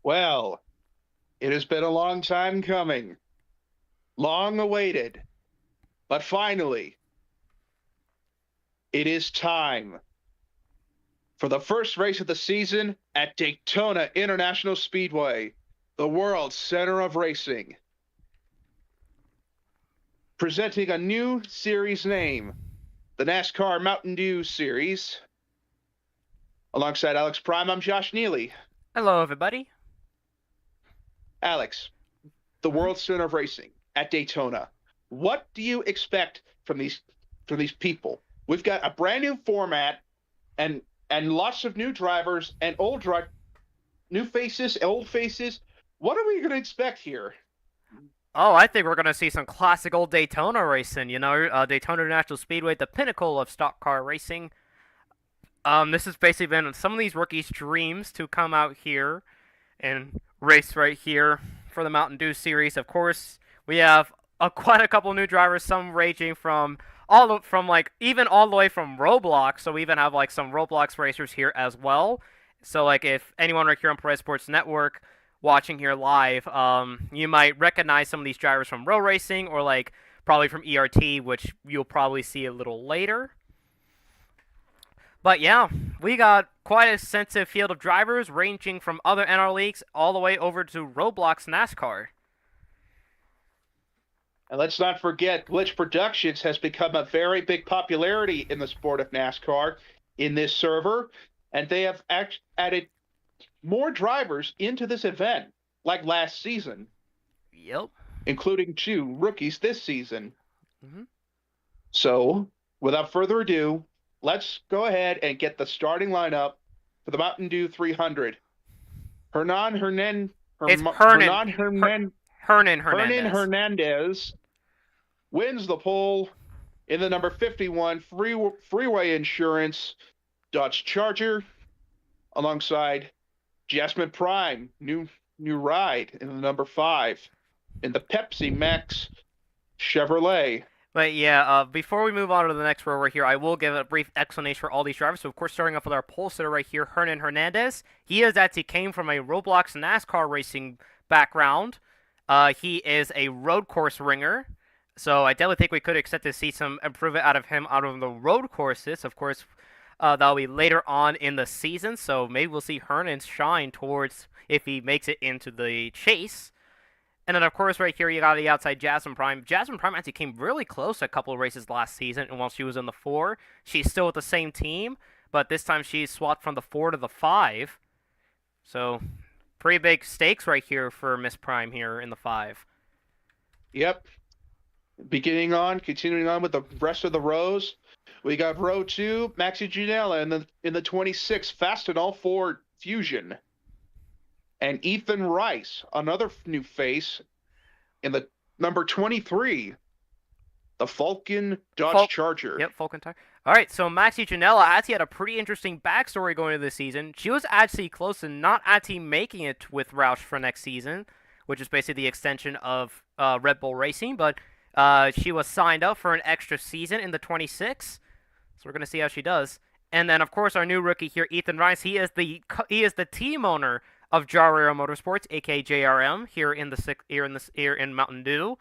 Well, it has been a long time coming, long awaited, but finally, it is time for the first race of the season at Daytona International Speedway, the world's center of racing. Presenting a new series name, the NASCAR Mountain Dew Series. Alongside Alex Prime, I'm Josh Neely. Hello, everybody. Alex, the world's center of racing at Daytona. What do you expect from these people? We've got a brand new format and lots of new drivers and new faces, old faces. What are we going to expect here? Oh, I think we're going to see some classic old Daytona racing, Daytona International Speedway, the pinnacle of stock car racing. This has basically been some of these rookies' dreams to come out here and race right here for the Mountain Dew Series. Of course, we have quite a couple new drivers, some ranging from even all the way from Roblox. So we even have like some Roblox racers here as well. So like if anyone right here on Perez Sports Network watching here live, you might recognize some of these drivers from Row Racing or like probably from ERT, which you'll probably see a little later. But yeah, we got quite a extensive field of drivers ranging from other NR leagues all the way over to Roblox NASCAR. And let's not forget, Glitch Productions has become a very big popularity in the sport of NASCAR in this server, and they have added more drivers into this event, like last season. Yep. Including 2 rookies this season. Mm-hmm. So, without further ado, let's go ahead and get the starting lineup for the Mountain Dew 300. It's Hernan. Hernan Hernan Hernandez. Hernandez wins the pole in the number 51 Freeway Insurance Dodge Charger, alongside Jasmine Prime, new ride in the number 5 in the Pepsi Max Chevrolet. But yeah, before we move on to the next row right here, I will give a brief explanation for all these drivers. So of course, starting off with our pole sitter right here, Hernan Hernandez. He came from a Roblox NASCAR racing background. He is a road course ringer. So I definitely think we could expect to see some improvement out of him out of the road courses. Of course, that'll be later on in the season. So maybe we'll see Hernan shine towards if he makes it into the chase. And then, of course, right here, you got the outside Jasmine Prime. Jasmine Prime actually came really close a couple of races last season, and while she was in the 4, she's still with the same team, but this time she swapped from the 4 to the 5. So, pretty big stakes right here for Miss Prime here in the 5. Yep. Continuing on with the rest of the rows, we got row 2, Maxi Ginella in the 26 Fastenal Ford Fusion. And Ethan Rice, another new face, in the number 23, the Falcon Dodge Charger. Yep, Falcon Tire. All right, so Maxi Janela actually had a pretty interesting backstory going into this season. She was actually close to not actually making it with Roush for next season, which is basically the extension of Red Bull Racing, but she was signed up for an extra season in the 26, so we're going to see how she does. And then, of course, our new rookie here, Ethan Rice, he is the team owner of Jarrero Motorsports, aka JRM, here in Mountain Dew.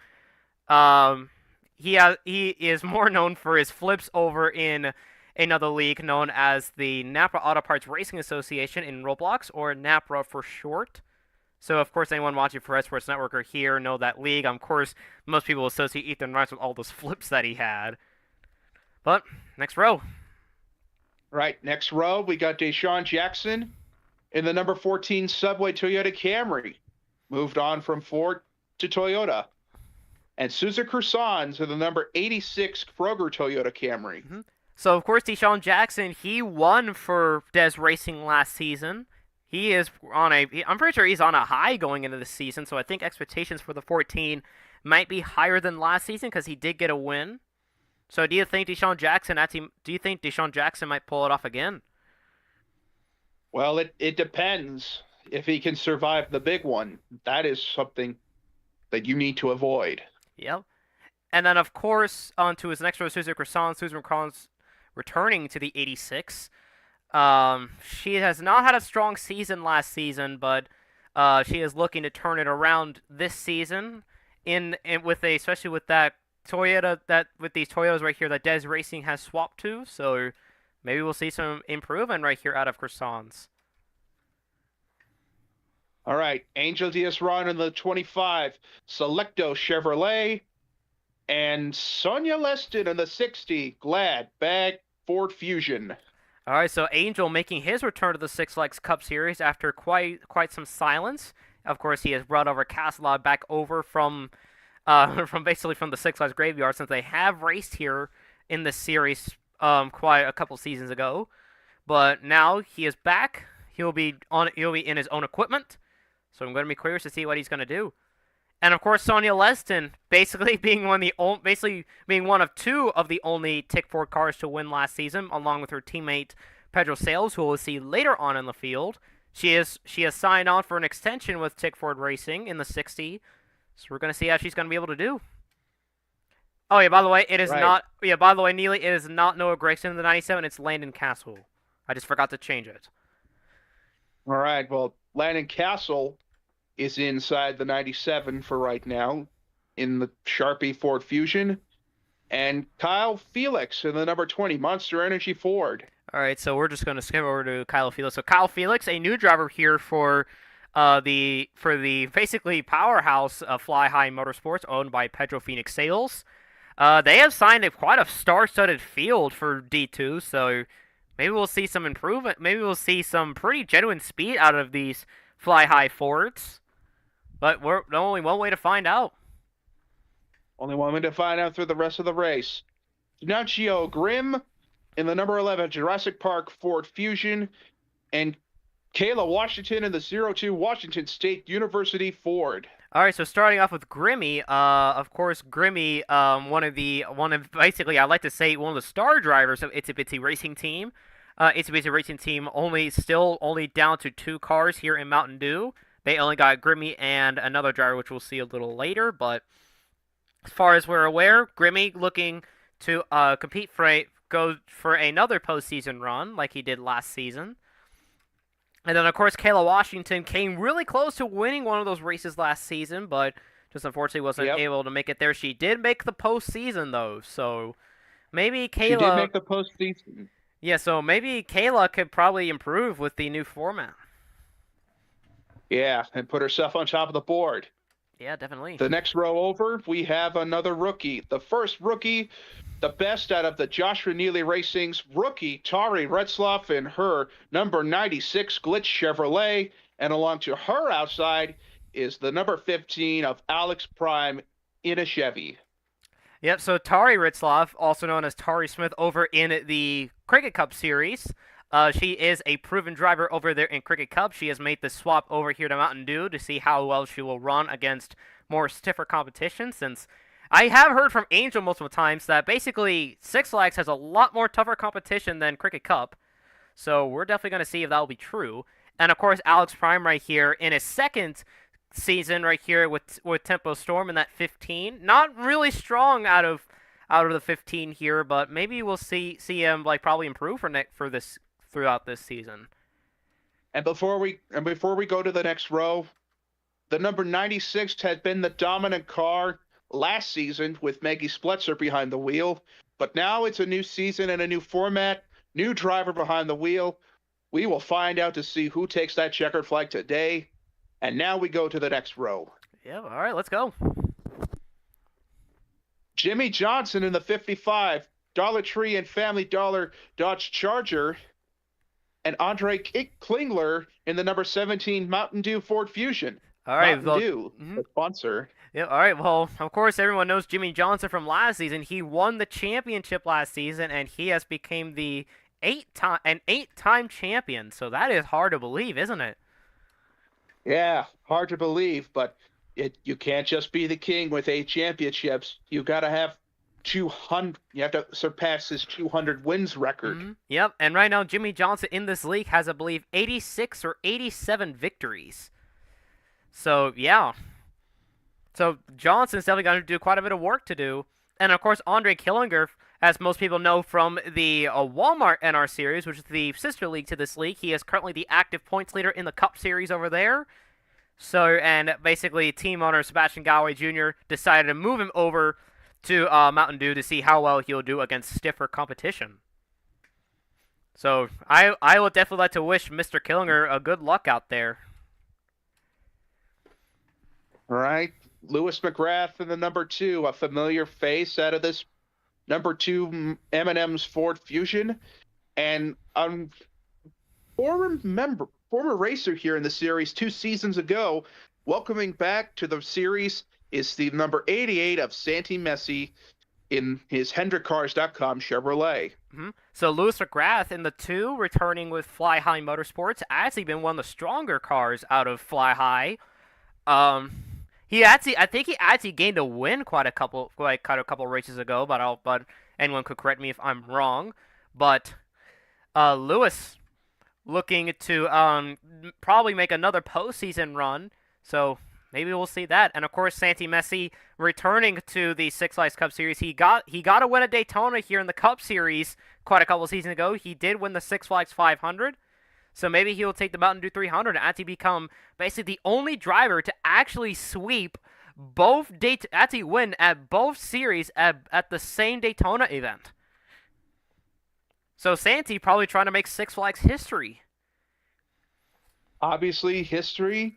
He is more known for his flips over in another league known as the Napa Auto Parts Racing Association in Roblox, or NAPRA for short. So, of course, anyone watching Perez Sports Network or here know that league. Of course, most people associate Ethan Rice with all those flips that he had. But, next row. Right, next row, we got Deshaun Jackson in the number 14 Subway Toyota Camry, moved on from Ford to Toyota. And Souza Cursons in the number 86 Kroger Toyota Camry. Mm-hmm. So, of course, Deshaun Jackson, he won for Des Racing last season. I'm pretty sure he's on a high going into the season, so I think expectations for the 14 might be higher than last season because he did get a win. So, do you think Deshaun Jackson might pull it off again? Well, it depends if he can survive the big one. That is something that you need to avoid. Yep. And then, of course, on to his next row, Susan Croissant. Susan Croissant's returning to the 86. She has not had a strong season last season, but She is looking to turn it around this season, especially with that Toyota with these Toyotas right here that Des Racing has swapped to. So maybe we'll see some improvement right here out of Croissants. All right, Angel Diaz Ron in the 25, Selecto Chevrolet, and Sonia Leston in the 60, Glad Bag Ford Fusion. All right, so Angel making his return to the Six Flags Cup Series after quite some silence. Of course, he has brought over Castlot back over from basically from the Six Flags Graveyard, since they have raced here in the series quite a couple seasons ago. But now he is back. He'll be in his own equipment. So I'm going to be curious to see what he's going to do. And of course, Sonia Leston basically being one of two of the only Tick Ford cars to win last season, along with her teammate Pedro Sales, who we'll see later on in the field. She has signed on for an extension with Tick Ford Racing in the 60. So we're going to see how she's going to be able to do. Oh yeah, by the way, it is not. Yeah, by the way, Neely, it is not Noah Gragson in the 97. It's Landon Castle. I just forgot to change it. All right. Well, Landon Castle is inside the 97 for right now in the Sharpie Ford Fusion, and Kyle Felix in the number 20 Monster Energy Ford. All right, so we're just going to skip over to Kyle Felix. So Kyle Felix, a new driver here for the basically powerhouse Fly High Motorsports, owned by Pedro Phoenix Sales. They have signed quite a star-studded field for D2, so maybe we'll see some improvement. Maybe we'll see some pretty genuine speed out of these Fly High Fords. But we're only one way to find out. Only one way to find out through the rest of the race. Ignacio Grimm in the number 11 Jurassic Park Ford Fusion, and Kayla Washington in the 02 Washington State University Ford. All right, so starting off with Grimmy, of course, Grimmy, one of basically, I like to say, one of the star drivers of Itsy Bitsy Racing Team. Itsy Bitsy Racing Team only down to 2 cars here in Mountain Dew. They only got Grimmy and another driver, which we'll see a little later. But as far as we're aware, Grimmy looking to go for another postseason run like he did last season. And then, of course, Kayla Washington came really close to winning one of those races last season, but just unfortunately wasn't able to make it there. She did make the postseason, though, so maybe Kayla... She did make the postseason. Yeah, so maybe Kayla could probably improve with the new format. Yeah, and put herself on top of the board. Yeah, definitely. The next row over, we have another rookie. The first rookie, the best out of the Joshua Neely Racing's rookie, Tari Retzloff, in her number 96 Glitch Chevrolet. And along to her outside is the number 15 of Alex Prime in a Chevy. Yep, so Tari Retzloff, also known as Tari Smith, over in the Cricket Cup Series. She is a proven driver over there in Cricket Cup. She has made the swap over here to Mountain Dew to see how well she will run against more stiffer competition, since I have heard from Angel multiple times that basically Six Flags has a lot more tougher competition than Cricket Cup. So we're definitely going to see if that will be true. And of course, Alex Prime right here in his second season right here with Tempo Storm in that 15. Not really strong out of the 15 here, but maybe we'll see him probably improve throughout this season. And before we go to the next row, the number 96 had been the dominant car last season with Maggie Spletzer behind the wheel, but now it's a new season and a new format, new driver behind the wheel. We will find out to see who takes that checkered flag today. And now we go to the next row. Yeah, all right, let's go. Jimmy Johnson in the 55 Dollar Tree and Family Dollar Dodge Charger, and Andre Klingler in the number 17 Mountain Dew Ford Fusion. All right, Mountain Dew, the sponsor. Yeah, all right. Well, of course, everyone knows Jimmy Johnson from last season. He won the championship last season, and he has become an eight-time champion. So that is hard to believe, isn't it? Yeah, hard to believe, but you can't just be the king with 8 championships. You got to have 200. You have to surpass his 200 wins record. Mm-hmm. Yep, and right now Jimmy Johnson in this league has, I believe, 86 or 87 victories. So yeah, so Johnson's definitely going to do quite a bit of work to do. And of course, Andre Killinger, as most people know from the Walmart NR Series, which is the sister league to this league, he is currently the active points leader in the Cup Series over there. So, and basically, team owner Sebastian Galway Jr. decided to move him over to Mountain Dew to see how well he'll do against stiffer competition. So, I would definitely like to wish Mr. Killinger a good luck out there. All right. Lewis McGrath in the number 2, a familiar face out of this number 2 M&M's Ford Fusion, and former racer here in the series 2 seasons ago. Welcoming back to the series is the number 88 of Santi Messi in his HendrickCars.com Chevrolet. Mm-hmm. So Lewis McGrath in the 2, returning with Fly High Motorsports, actually been one of the stronger cars out of Fly High. I think he actually gained a win quite a couple races ago, but anyone could correct me if I'm wrong. But Lewis looking to probably make another postseason run, so maybe we'll see that. And of course, Santi Messi returning to the Six Flags Cup Series. He got a win at Daytona here in the Cup Series quite a couple seasons ago. He did win the Six Flags 500. So maybe he'll take the Mountain Dew 300 and actually become basically the only driver to actually sweep actually win at both series at the same Daytona event. So Santi probably trying to make Six Flags history. Obviously, history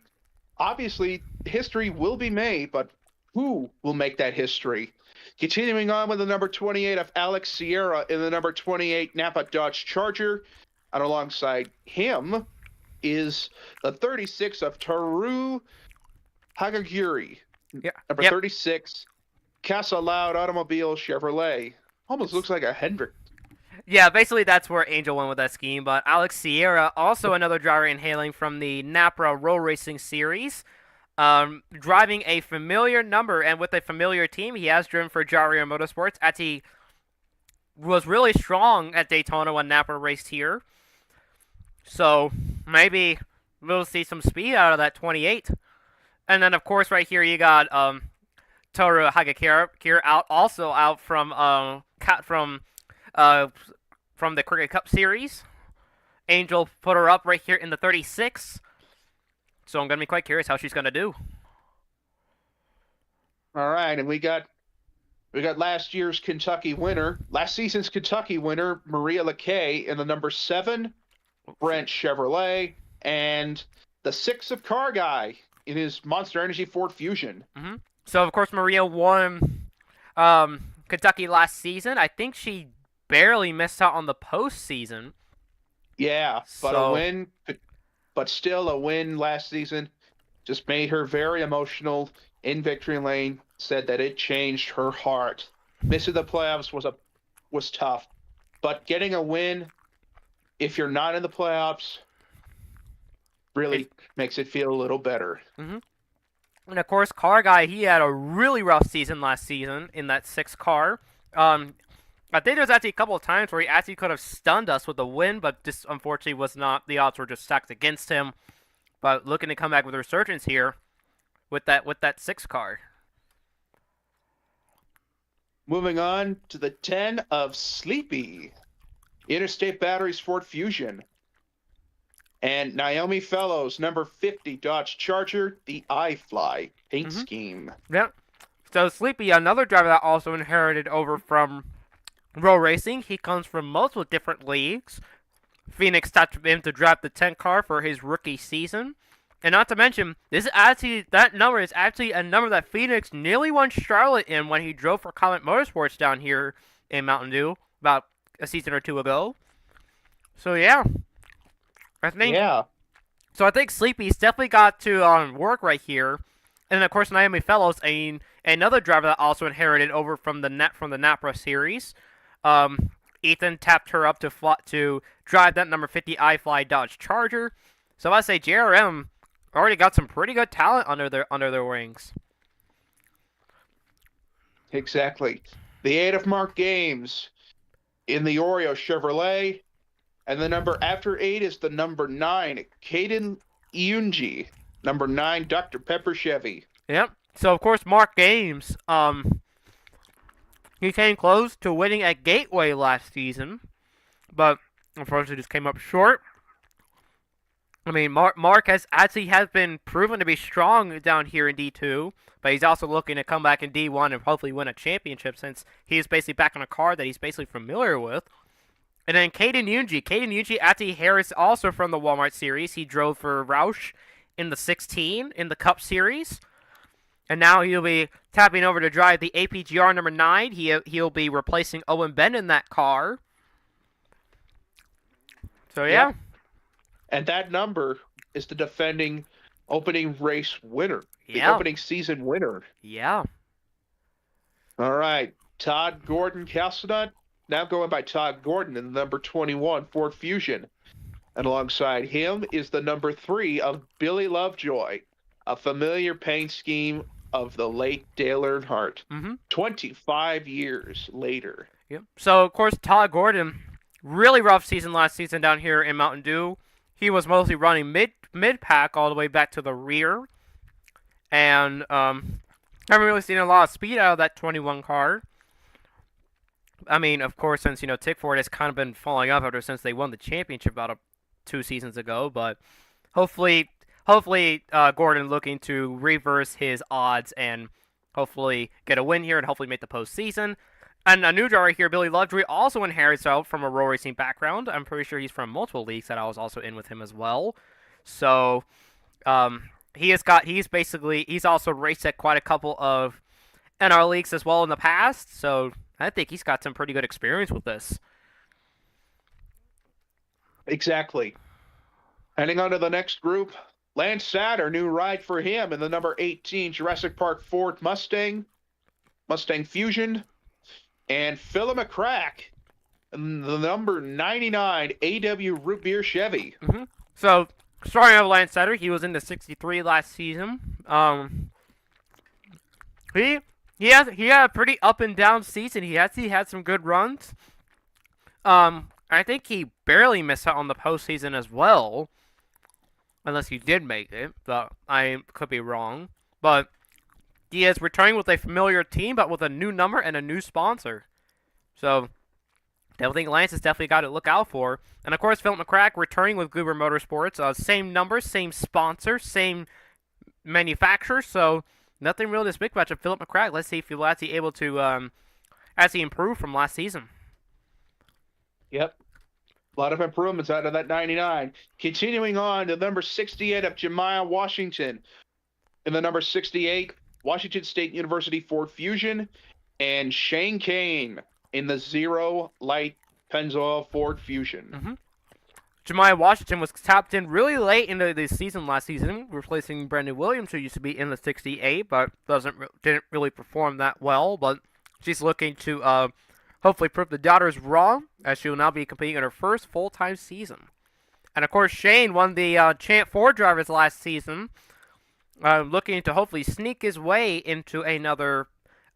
will be made, but who will make that history? Continuing on with the number 28 of Alex Sierra in the number 28 Napa Dodge Charger. And alongside him is the 36 of Toru Hagagiri. Yeah. Number 36, Casa Loud Automobile Chevrolet. Almost looks like a Hendrick. Yeah, basically that's where Angel went with that scheme. But Alex Sierra, also another driver hailing from the Napa Road Racing Series, driving a familiar number and with a familiar team. He has driven for Jario Motorsports. Actually was really strong at Daytona when Napa raced here. So maybe we'll see some speed out of that 28. And then, of course, right here you got Toru Hagakira out from the Cricket Cup Series. Angel put her up right here in the 36. So I'm going to be quite curious how she's going to do. All right, and we got last season's Kentucky winner, Maria Lakay in the number 7, Brent Chevrolet, and the 6 of Car Guy in his Monster Energy Ford Fusion. Mm-hmm. So, of course, Maria won Kentucky last season. I think she barely missed out on the postseason. Yeah, but still a win last season just made her very emotional in victory lane. Said that it changed her heart. Missing the playoffs was tough, but getting a win, if you're not in the playoffs, really makes it feel a little better. Mm-hmm. And of course, Car Guy, he had a really rough season last season in that 6 car. I think there's actually a couple of times where he actually could have stunned us with a win, but just unfortunately was not. The odds were just stacked against him. But looking to come back with a resurgence here with that 6 car. Moving on to the 10 of Sleepy, Interstate Batteries Ford Fusion. And Naomi Fellows, number 50 Dodge Charger, the iFly paint scheme. Yep. So Sleepy, another driver that also inherited over from Road Racing. He comes from multiple different leagues. Phoenix touched him to drive the 10 car for his rookie season. And not to mention, that number is actually a number that Phoenix nearly won Charlotte in when he drove for Comet Motorsports down here in Mountain Dew about a season or 2 ago. So yeah, I think Sleepy's definitely got to work right here. And then of course Naomi Fellows, another driver that also inherited over from the Napa series. Ethan tapped her up to drive that number 50 iFly Dodge Charger. So I say JRM already got some pretty good talent under their wings. Exactly. The 8 of Mark Games in the Oreo Chevrolet. And the number after 8 is the number 9, Caden Iungi. Number 9, Dr. Pepper Chevy. Yep. So, of course, Mark Games, he came close to winning at Gateway last season, but unfortunately just came up short. I mean, Mark has been proven to be strong down here in D2, but he's also looking to come back in D1 and hopefully win a championship since he's basically back on a card that he's basically familiar with. And then Caden Yoonji, Ati Harris, also from the Walmart series. He drove for Roush in the 16 in the Cup series. And now he'll be tapping over to drive the APGR number 9. He'll be replacing Owen Ben in that car. So, yeah. And that number is the defending opening race winner. The opening season winner. Yeah. All right. Todd Gordon Calcenut, now going by Todd Gordon in the number 21 Ford Fusion. And alongside him is the number 3 of Billy Lovejoy, a familiar paint scheme of the late Dale Earnhardt. 25 years later. Yep. So, of course, Todd Gordon, really rough season last season down here in Mountain Dew. He was mostly running mid-pack all the way back to the rear. And haven't really seen a lot of speed out of that 21 car. I mean, of course, since, Tickford has kind of been falling off ever since they won the championship about 2 seasons ago. But hopefully Gordon looking to reverse his odds and hopefully get a win here and hopefully make the postseason. And a new driver here, Billy Lovejoy, also inherits out from a Roll Racing background. I'm pretty sure he's from multiple leagues that I was also in with him as well. So, he's also raced at quite a couple of NR leagues as well in the past. So, I think he's got some pretty good experience with this. Exactly. Heading on to the next group, Lance Satter, new ride for him in the number 18 Jurassic Park Ford Mustang Fusion. And Philip McCrack, the number 99 AW Root Beer Chevy. So, starting off Lance Satter, he was in the 63 last season. He had a pretty up and down season. He had some good runs. I think he barely missed out on the postseason as well, unless he did make it. But I could be wrong. But he is returning with a familiar team, but with a new number and a new sponsor. So, I think Lance has definitely got to look out for. And, of course, Philip McCrack returning with Goober Motorsports. Same number, same sponsor, same manufacturer. So, nothing really this big match of Philip McCrack. Let's see if he'll actually able to actually improve from last season. Yep. A lot of improvements out of that 99. Continuing on to number 68 of Jemiah Washington. In the number 68, Washington State University Ford Fusion, and Shane Kane in the Zero Light Pennzoil Ford Fusion. Jemiah Washington was tapped in really late into the season last season, replacing Brandon Williams, who used to be in the 68, but didn't really perform that well. But she's looking to hopefully prove the doubters wrong, as she will now be competing in her first full-time season. And of course, Shane won the Champ 4 drivers last season. Looking to hopefully sneak his way into another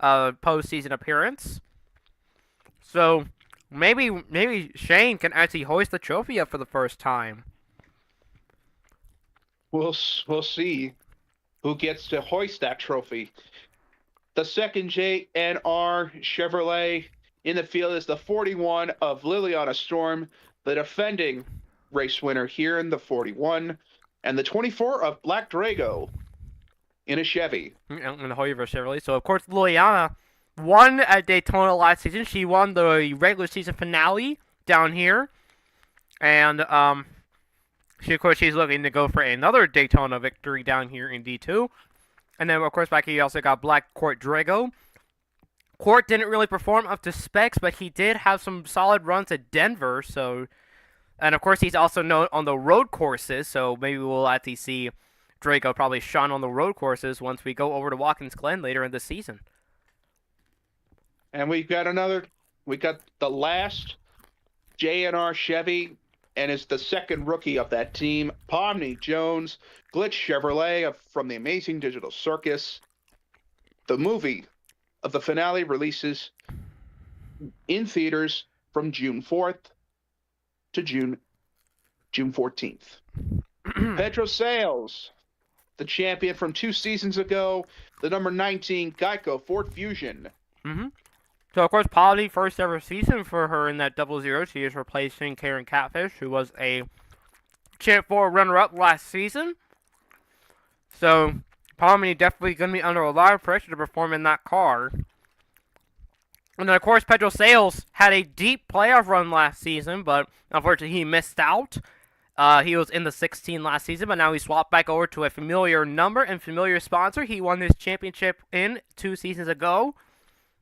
postseason appearance. So maybe Shane can actually hoist the trophy up for the first time. We'll see who gets to hoist that trophy. The second JNR Chevrolet in the field is the 41 of Liliana Storm, the defending race winner here in the 41, and the 24 of Black Drago in a Chevy. In the Hoyer Chevrolet. So, of course, Liliana won at Daytona last season. She won the regular season finale down here. And, she's looking to go for another Daytona victory down here in D2. And then, of course, back here you also got Black Court Drago. Court didn't really perform up to specs, but he did have some solid runs at Denver. So, and, of course, he's also known on the road courses. So, maybe we'll actually see Drago probably shine on the road courses once we go over to Watkins Glen later in the season. And we got the last JNR Chevy, and it's the second rookie of that team, Pomni Jones, Glitch Chevrolet from the Amazing Digital Circus. The movie of the finale releases in theaters from June 4th to June 14th. Pedro Sales, the champion from 2 seasons ago, the number 19 Geico Ford Fusion. So, of course, probably first ever season for her in that 00. She is replacing Karen Catfish, who was a Champ 4 runner-up last season. So, Palmini definitely going to be under a lot of pressure to perform in that car. And then, of course, Pedro Sales had a deep playoff run last season, but unfortunately he missed out. He was in the 16 last season, but now he swapped back over to a familiar number and familiar sponsor. He won this championship in 2 seasons ago.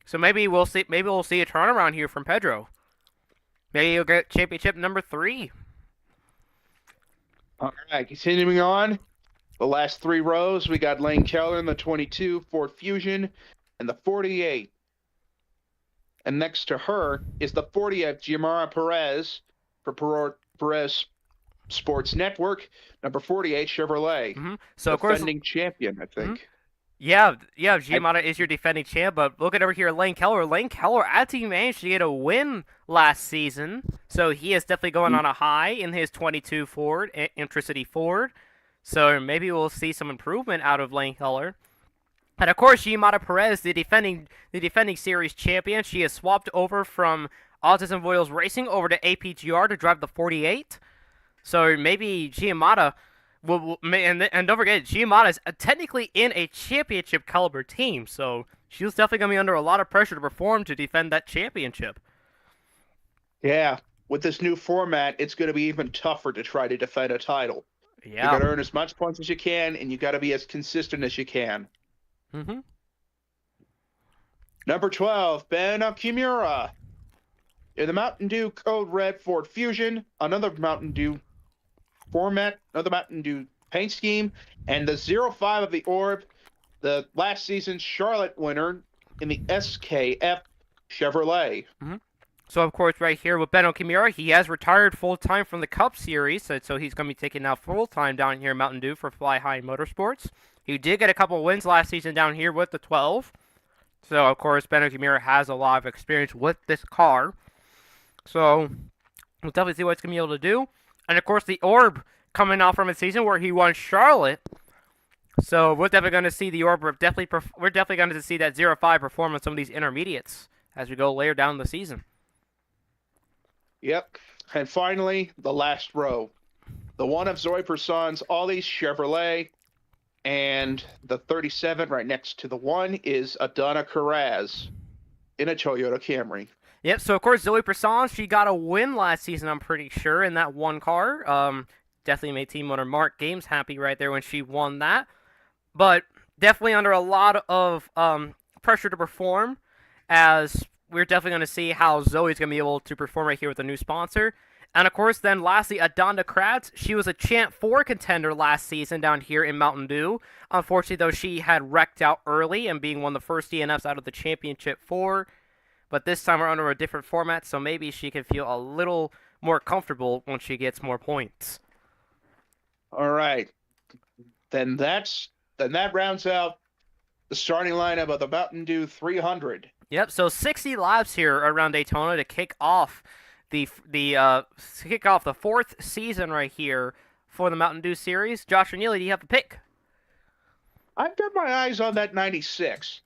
So maybe we'll see a turnaround here from Pedro. Maybe he'll get championship number 3. All right, continuing on. The last 3 rows, we got Lane Keller in the 22 Ford Fusion and the 48. And next to her is the 40th Xiomara Perez for Perez Sports Network, number 48 Chevrolet. Mm-hmm. So of course, defending champion, I think. Mm-hmm. Yeah, Xiomara is your defending champ, but look at over here, Lane Keller. Lane Keller actually managed to get a win last season, so he is definitely going on a high in his 22 Ford, Intricity Ford. So maybe we'll see some improvement out of Lane Keller. And of course, Xiomara Perez, the defending series champion, she has swapped over from Autism Voiles Racing over to APGR to drive the 48. So maybe Xiomara and don't forget, Xiomara is technically in a championship caliber team, so she's definitely going to be under a lot of pressure to perform to defend that championship. Yeah, with this new format, it's going to be even tougher to try to defend a title. Yeah. You got to earn as much points as you can, and you got to be as consistent as you can. Mm-hmm. Number 12, Ben Kimura. In the Mountain Dew Code Red Ford Fusion, another Mountain Dew format, another Mountain Dew paint scheme, and the 05 of the Orb, the last season's Charlotte winner in the SKF Chevrolet. Mm-hmm. So, of course, right here with Benno Kimura, he has retired full-time from the Cup Series, so he's going to be taking now full-time down here in Mountain Dew for Fly High Motorsports. He did get a couple wins last season down here with the 12. So, of course, Benno Kimura has a lot of experience with this car. So, we'll definitely see what it's going to be able to do. And, of course, the Orb coming off from a season where he won Charlotte. So, we're definitely going to see the Orb. We're definitely going to see that 05 perform on some of these intermediates as we go later down the season. Yep. And finally, the last row. The one of Zoe Person's Ollie's Chevrolet. And the 37 right next to the one is Adana Carraz in a Toyota Camry. Yep, so of course Zoe Persson, she got a win last season, I'm pretty sure, in that one car. Definitely made team owner Mark Games happy right there when she won that. But definitely under a lot of pressure to perform, as we're definitely going to see how Zoe's going to be able to perform right here with a new sponsor. And of course, then lastly, Adana Kratz. She was a Champ 4 contender last season down here in Mountain Dew. Unfortunately, though, she had wrecked out early and being one of the first DNFs out of the Championship 4. But this time we're under a different format, so maybe she can feel a little more comfortable once she gets more points. All right. Then that rounds out the starting lineup of the Mountain Dew 300. Yep, so 60 laps here around Daytona to kick off the 4th season right here for the Mountain Dew Series. Josh Neely, do you have a pick? I've got my eyes on that 96.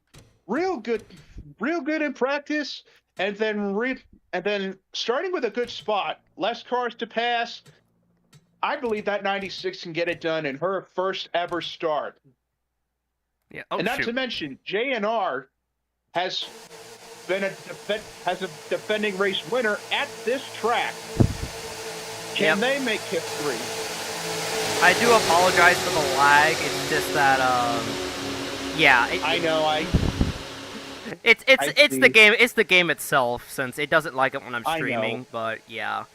Real good in practice, and then starting with a good spot, less cars to pass. I believe that 96 can get it done in her first ever start. Yeah, and not to mention, JNR has been a defending race winner at this track. Can they make history? I do apologize for the lag. It's just that, I know. It's the game. It's the game itself, since it doesn't like it when I'm streaming. But yeah,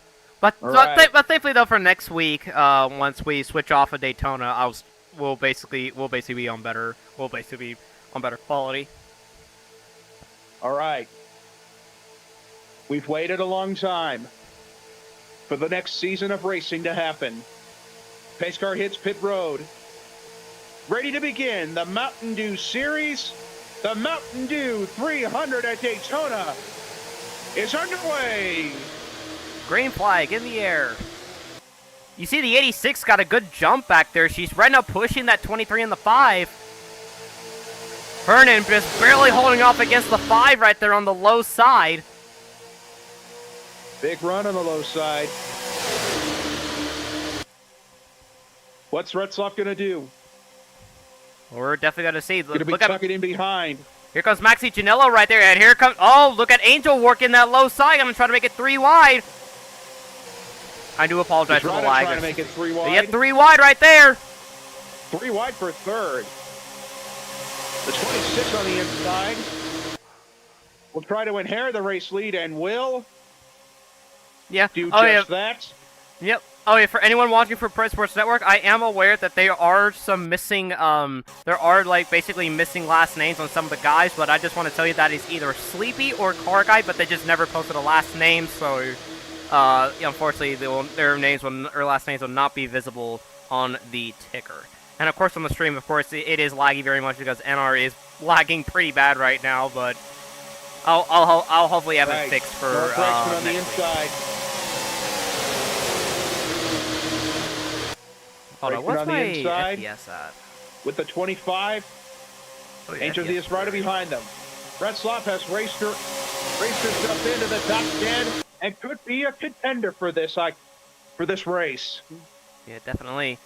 but thankfully though, for next week, once we switch off of Daytona, we'll basically be on better quality. All right. We've waited a long time for the next season of racing to happen. Pace car hits pit road. Ready to begin the Mountain Dew Series. The Mountain Dew 300 at Daytona is underway. Green flag in the air. You see the 86 got a good jump back there. She's right now pushing that 23 in the 5. Hernan just barely holding off against the 5 right there on the low side. Big run on the low side. What's Retzloff going to do? We're definitely going to see. Going to be Look at tucking in behind. Here comes Maxi Janela right there, and here comes... Oh, look at Angel working that low side. I'm going to try to make it 3 wide. I do apologize for the lag. Trying to make it 3 wide. Yeah, 3 wide right there. 3 wide for third. The 26 on the inside will try to inherit the race lead and will do just that. Yep. Oh yeah, for anyone watching for Press Sports Network, I am aware that there are some missing, there are like basically missing last names on some of the guys, but I just want to tell you that is either Sleepy or Car Guy, but they just never posted a last name, so unfortunately their last names will not be visible on the ticker. And of course on the stream, of course, it is laggy very much because NR is lagging pretty bad right now, but I'll hopefully have it fixed for on the inside. Hold on, what's my FPS at? With the 25, Angel Diaz right behind them. Retzloff has raced herself into the top 10 and could be a contender for this race. Yeah, definitely.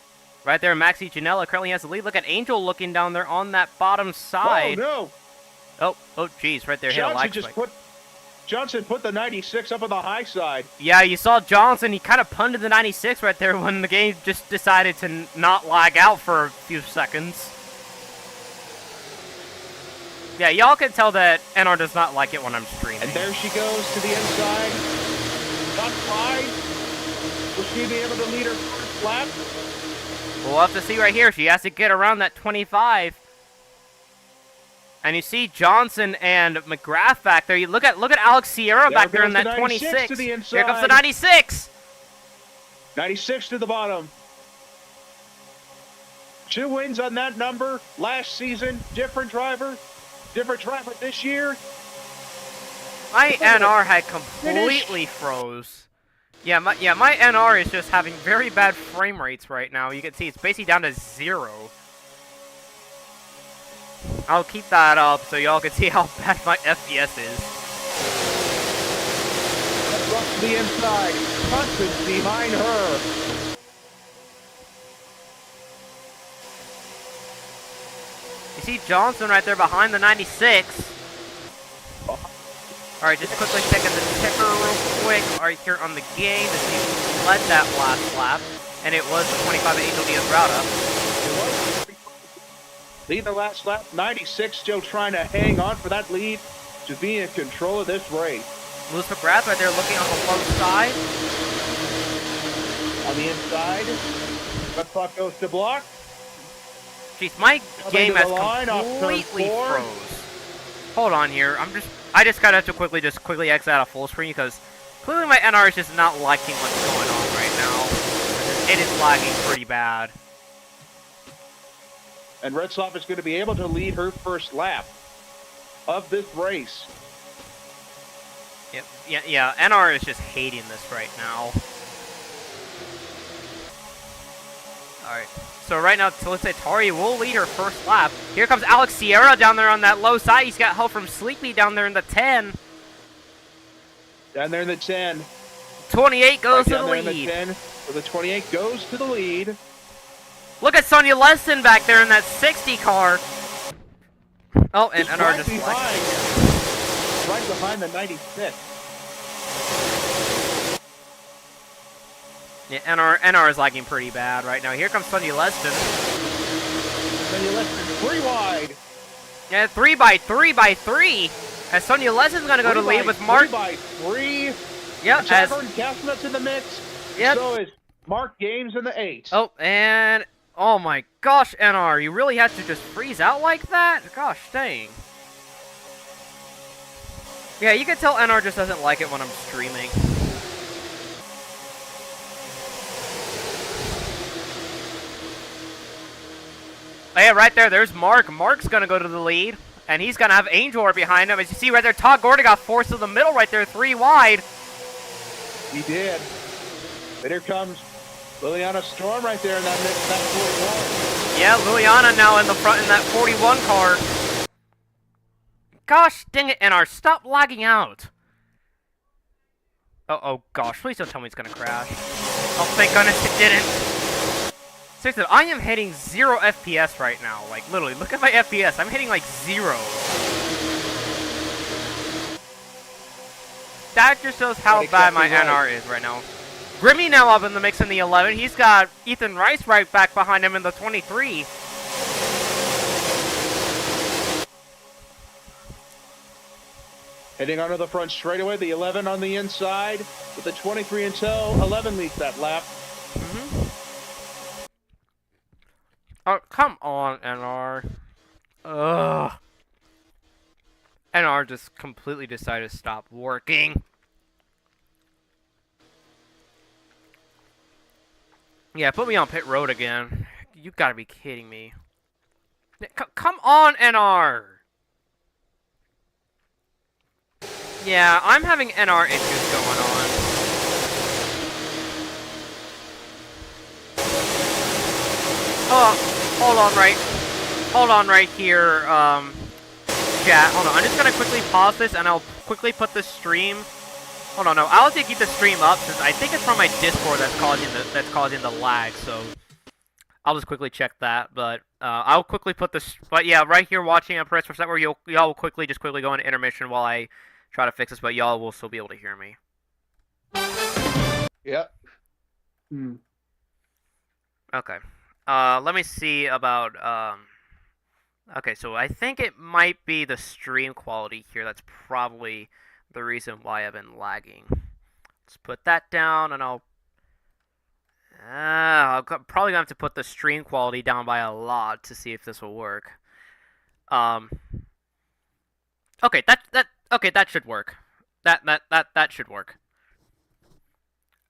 Right there, Maxi Janela currently has the lead. Look at Angel looking down there on that bottom side. Oh, no. Oh, geez, right there. Johnson put the 96 up on the high side. Yeah, you saw Johnson. He kind of punted the 96 right there when the game just decided to not lag out for a few seconds. Yeah, y'all can tell that NR does not like it when I'm streaming. And there she goes to the inside. Top 5. Will she be able to lead her first lap? We'll have to see right here. She has to get around that 25. And you see Johnson and McGrath back there. You look at Alex Sierra back there in that 26. Here comes the 96. 96 to the bottom. 2 wins on that number last season. Different driver this year. My NR had completely froze. Yeah, my NR is just having very bad frame rates right now. You can see it's basically down to 0. I'll keep that up so y'all can see how bad my FPS is. Let's rush to the inside. Constance behind her. You see Johnson right there behind the 96. Alright, just quickly checking the ticker real quick. Alright, here on the game to see who led that last lap. And it was the 25 Angel Diaz Rauda. Lead the last lap. 96 still trying to hang on for that lead to be in control of this race. Lewis McGrath right there looking on the low side. On the inside. Left clock goes to block. Jeez, my game has completely froze. Hold on here. I just gotta have to quickly exit out of full screen because clearly my NR is just not liking what's going on right now. It is lagging pretty bad. And Retzloff is going to be able to lead her first lap of this race. Yep. Yeah. NR is just hating this right now. Alright. So right now, let's say Tari will lead her first lap. Here comes Alex Sierra down there on that low side. He's got help from Sleepy down there in the 10. Down there in the 10. 28 goes to the lead. In the 10, so the 28 goes to the lead. Look at Sonia Lesson back there in that 60 car. Oh, and NR right just behind. Right behind the 96. Yeah, NR is lagging pretty bad right now. Here comes Sonia Leston. Sonia Leston 3 wide. Yeah, 3 by 3 by 3. As Sonia Leston's gonna go to lead with Mark. 3 by 3. Yep. Javern Gasnut's in the mix. Yep. So is Mark Games in the 8. Oh, and oh my gosh, NR, you really had to just freeze out like that? Gosh dang. Yeah, you can tell NR just doesn't like it when I'm streaming. Oh yeah, right there, there's Mark. Mark's gonna go to the lead, and he's gonna have Angel behind him. As you see right there, Todd Gordon got forced to the middle right there, 3 wide. He did. But here comes Liliana Storm right there in that 41. Yeah, Liliana now in the front in that 41 car. Gosh dang it, NR, stop lagging out. Oh gosh, please don't tell me it's gonna crash. Oh, thank goodness it didn't. Seriously, I am hitting 0 FPS right now. Like, literally, look at my FPS. I'm hitting, like, 0. That just shows how bad my NR is right now. Grimmy now up in the mix in the 11. He's got Ethan Rice right back behind him in the 23. Heading onto the front straightaway, the 11 on the inside. With the 23 in tow, 11 leads that lap. Oh, come on, NR. Ugh. NR just completely decided to stop working. Yeah, put me on pit road again. You gotta be kidding me. Come on, NR! Yeah, I'm having NR issues going on. Oh, hold on right here, chat. Hold on, I'm just gonna quickly pause this and I'll quickly put the stream. Hold on, no, I'll have to keep the stream up since I think it's from my Discord that's causing the lag. So I'll just quickly check that. But I'll quickly put this. But yeah, right here watching a press for set where y'all will quickly go into intermission while I try to fix this. But y'all will still be able to hear me. Yep. Okay. Let me see about okay, so I think it might be the stream quality here. That's probably the reason why I've been lagging. Let's put that down, and I'll probably gonna have to put the stream quality down by a lot to see if this will work. Okay, that should work. That should work.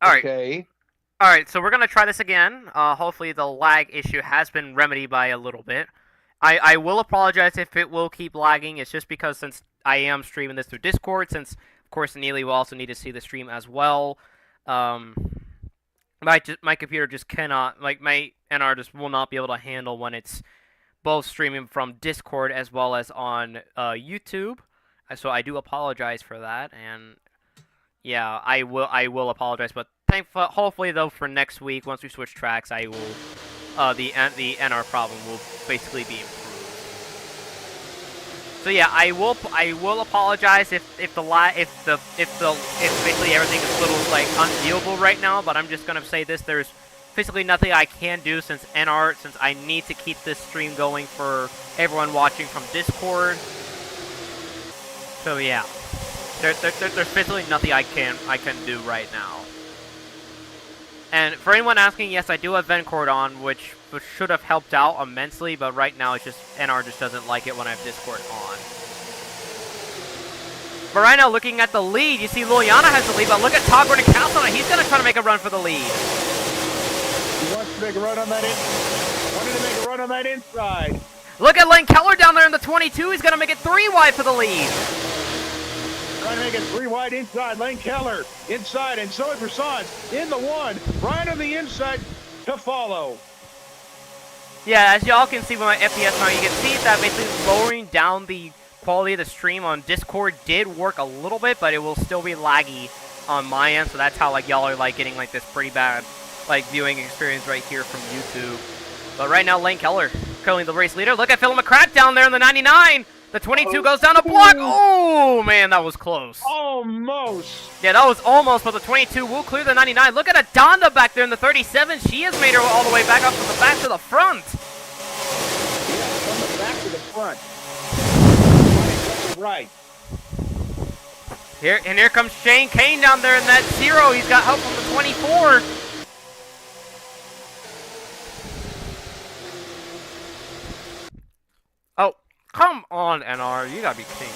All right. Okay. All right, so we're gonna try this again. Hopefully the lag issue has been remedied by a little bit. I will apologize if it will keep lagging. It's just because since I am streaming this through Discord, since of course Neely will also need to see the stream as well. My computer just cannot, like, my NR just will not be able to handle when it's both streaming from Discord as well as on YouTube. So I do apologize for that, and yeah, I will apologize. But hopefully though, for next week once we switch tracks, I will. The NR problem will basically be improved. So yeah, I will apologize if basically everything is a little like unviewable right now. But I'm just gonna say this: there's physically nothing I can do since I need to keep this stream going for everyone watching from Discord. So yeah, there's physically nothing I can do right now. And for anyone asking, yes, I do have Vencord on, which should have helped out immensely, but right now it's just NR just doesn't like it when I have Discord on. But right now, looking at the lead, you see Liliana has the lead, but look at Todd Gordon Castle. He's going to try to make a run for the lead. He wants to make a run on that inside. Look at Lane Keller down there in the 22. He's going to make it 3 wide for the lead. Trying to make it 3 wide inside. Lane Keller inside, and Zoe Persons in the 1. Ryan on the inside to follow. Yeah, as y'all can see with my FPS now, you can see that basically lowering down the quality of the stream on Discord did work a little bit, but it will still be laggy on my end. So that's how like y'all are like getting like this pretty bad like viewing experience right here from YouTube. But right now, Lane Keller currently the race leader. Look at Phil McCrack down there in the 99. The 22 goes down a block. Oh, man, that was close. Almost. Yeah, that was almost, but the 22 will clear the 99. Look at Adonda back there in the 37. She has made her all the way back up from the back to the front. Yeah, from the back to the front. Right. Here comes Shane Kane down there in that 0. He's got help from the 24. Oh. Come on, NR. You gotta be kidding me.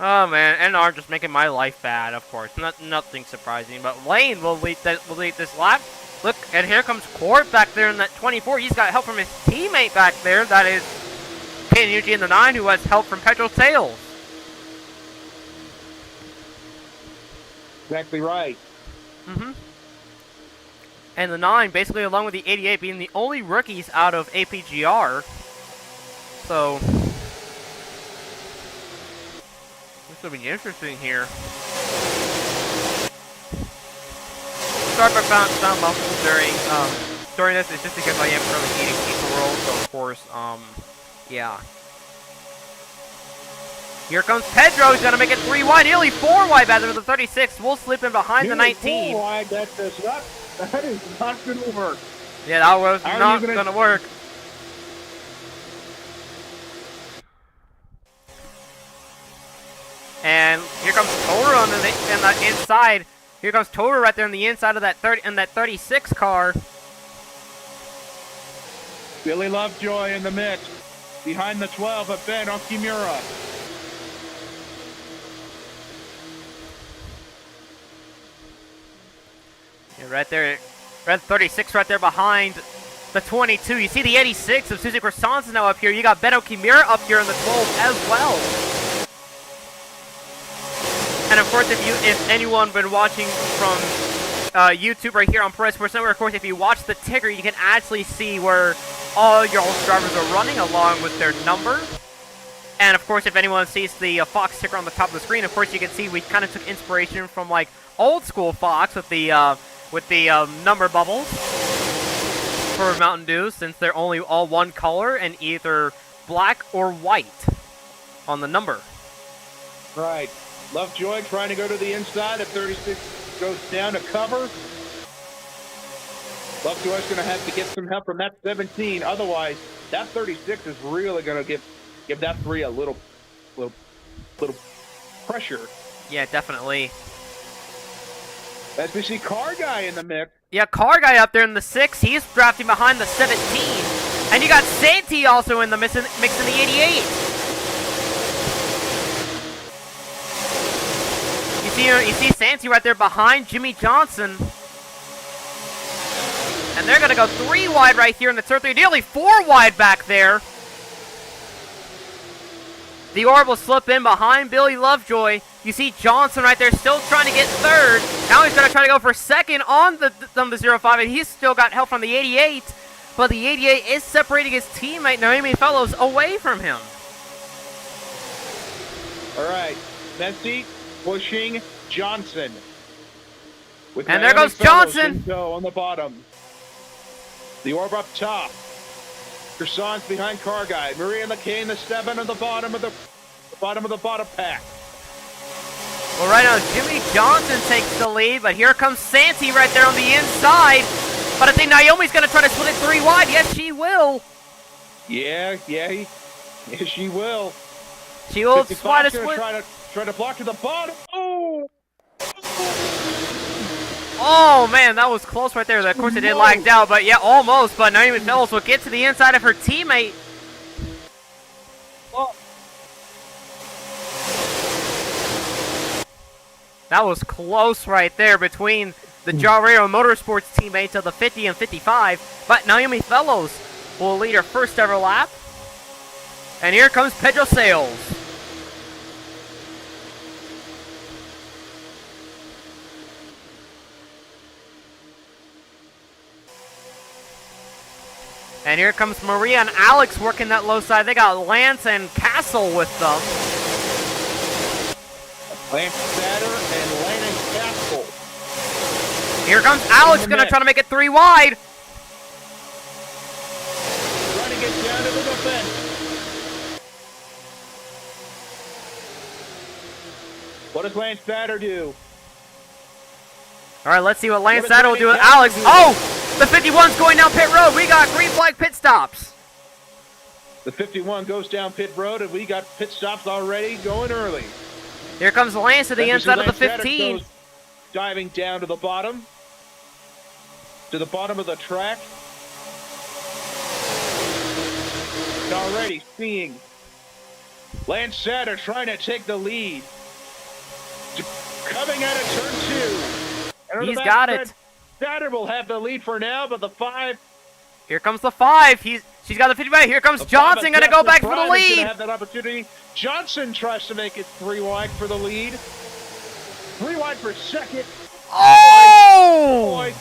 Oh, man. NR just making my life bad, of course. Nothing surprising. But Lane will lead this lap. Look, and here comes Court back there in that 24. He's got help from his teammate back there. That is Peyton Yuji in the 9, who has help from Petro Sales. Exactly right. And the 9, basically along with the 88, being the only rookies out of APGR. So this will be interesting here. sorry if I sound muffled during this. It's just because I am currently eating Pizza World, so of course, yeah. Here comes Pedro. He's gonna make it 3 wide, nearly 4 wide back with the 36. We'll slip in behind the 19. 4 wide. That is not gonna work. Yeah, that was not gonna work. And here comes Toru on the inside. Here comes Toru right there on the inside of that 36 car. Billy Lovejoy in the mix. Behind the 12 of Ben Okimura. Yeah, right there. Red 36 right there behind the 22. You see the 86 of Susie Croissants now up here. You got Ben Okimura up here in the 12 as well. And of course, if anyone been watching from YouTube right here on Pro Sports Network, of course, if you watch the ticker, you can actually see where all your drivers are running along with their number. And of course, if anyone sees the Fox ticker on the top of the screen, of course, you can see we kind of took inspiration from like old school Fox with the number bubbles for Mountain Dew, since they're only all one color and either black or white on the number. Right. Lovejoy trying to go to the inside. If 36 goes down to cover, Lovejoy's going to have to get some help from that 17. Otherwise, that 36 is really going to give that 3 a little pressure. Yeah, definitely. As we see Car Guy in the mix. Yeah, Car Guy up there in the 6. He's drafting behind the 17. And you got Santee also in the mix in the 88. You see Santee right there behind Jimmy Johnson. And they're going to go 3 wide right here in the turn 3. Nearly 4 wide back there. The Orb will slip in behind Billy Lovejoy. You see Johnson right there still trying to get 3rd. Now he's going to try to go for 2nd on the 05, and he's still got help from the 88. But the 88 is separating his teammate, Naomi Fellows, away from him. All right. Messi pushing Johnson. And Naomi there goes Johnson. On the bottom. The Orb up top. Croissants behind Car Guy. Maria McCain, the 7 on the bottom of the bottom pack. Well, right now Jimmy Johnson takes the lead, but here comes Santee right there on the inside. But I think Naomi's going to try to split it 3 wide. Yes, she will. Yeah, she will. She will try to split. Try to block to the bottom. Oh! Oh, man, that was close right there. Of course, it did lag down, but yeah, almost. But Naomi Fellows will get to the inside of her teammate. Oh. That was close right there between the Jarrero Motorsports teammates of the 50 and 55. But Naomi Fellows will lead her first ever lap. And here comes Pedro Sales. And here comes Maria and Alex working that low side. They got Lance and Castle with them. Lance Satter and Landon Castle. Here comes Alex, going to try to make it 3 wide. Trying to get down to the defense. What does Lance Satter do? All right, let's see what Lance Satter will do with Alex. Oh, the 51's going down pit road. We got green flag pit stops. The 51 goes down pit road, and we got pit stops already going early. Here comes Lance to the inside of the 15. Diving down to the bottom of the track. Already seeing Lance Satter trying to take the lead. Coming out of turn 2. He's got it. Satter will have the lead for now, but the 5. Here comes the 5. She's got the 55. Here comes Johnson, going to go back for the lead. Have that opportunity. Johnson tries to make it 3 wide for the lead. 3 wide for 2nd. Oh! Boy.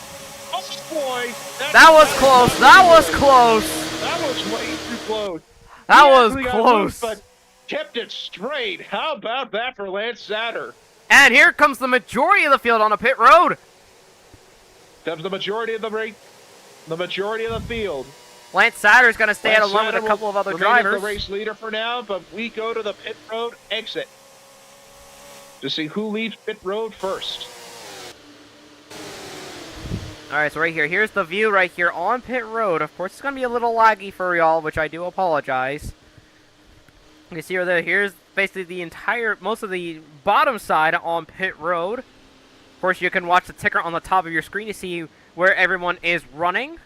Oh boy! That was close. That was close. That was way too close. That was close. But kept it straight. How about that for Lance Satter? And here comes the majority of the field on a pit road. comes the majority of the race, the majority of the field. Lance Satter's going to stay out Lance along with a Satter couple of other will remain as drivers. the race leader for now, but we go to the pit road exit to see who leaves pit road first. All right, so right here, here's the view right here on pit road. Of course, it's going to be a little laggy for y'all, which I do apologize. You can see over there, here's basically the entire, most of the bottom side on pit road. Of course, you can watch the ticker on the top of your screen to see where everyone is running.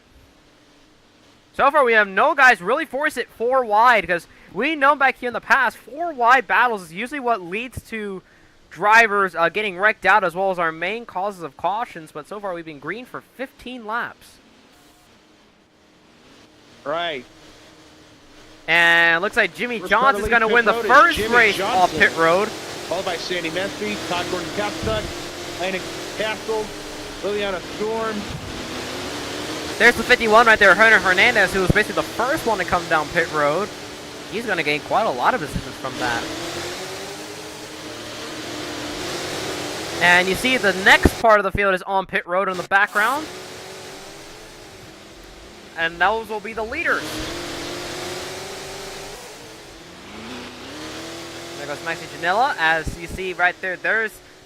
So far, we have no guys really force it 4 wide, because we know back here in the past, 4 wide battles is usually what leads to drivers getting wrecked out, as well as our main causes of cautions. But so far, we've been green for 15 laps. Right. And it looks like Jimmy Johnson's going to win the first race off pit road. Followed by Sandy Messi, Todd Gordon Kapsuk, Landon Castle, Liliana Storm. There's the 51 right there, Hunter Hernandez, who was basically the first one to come down pit road. He's going to gain quite a lot of assistance from that. And you see the next part of the field is on pit road in the background. And those will be the leaders. There goes Maxi Janela. As you see right there,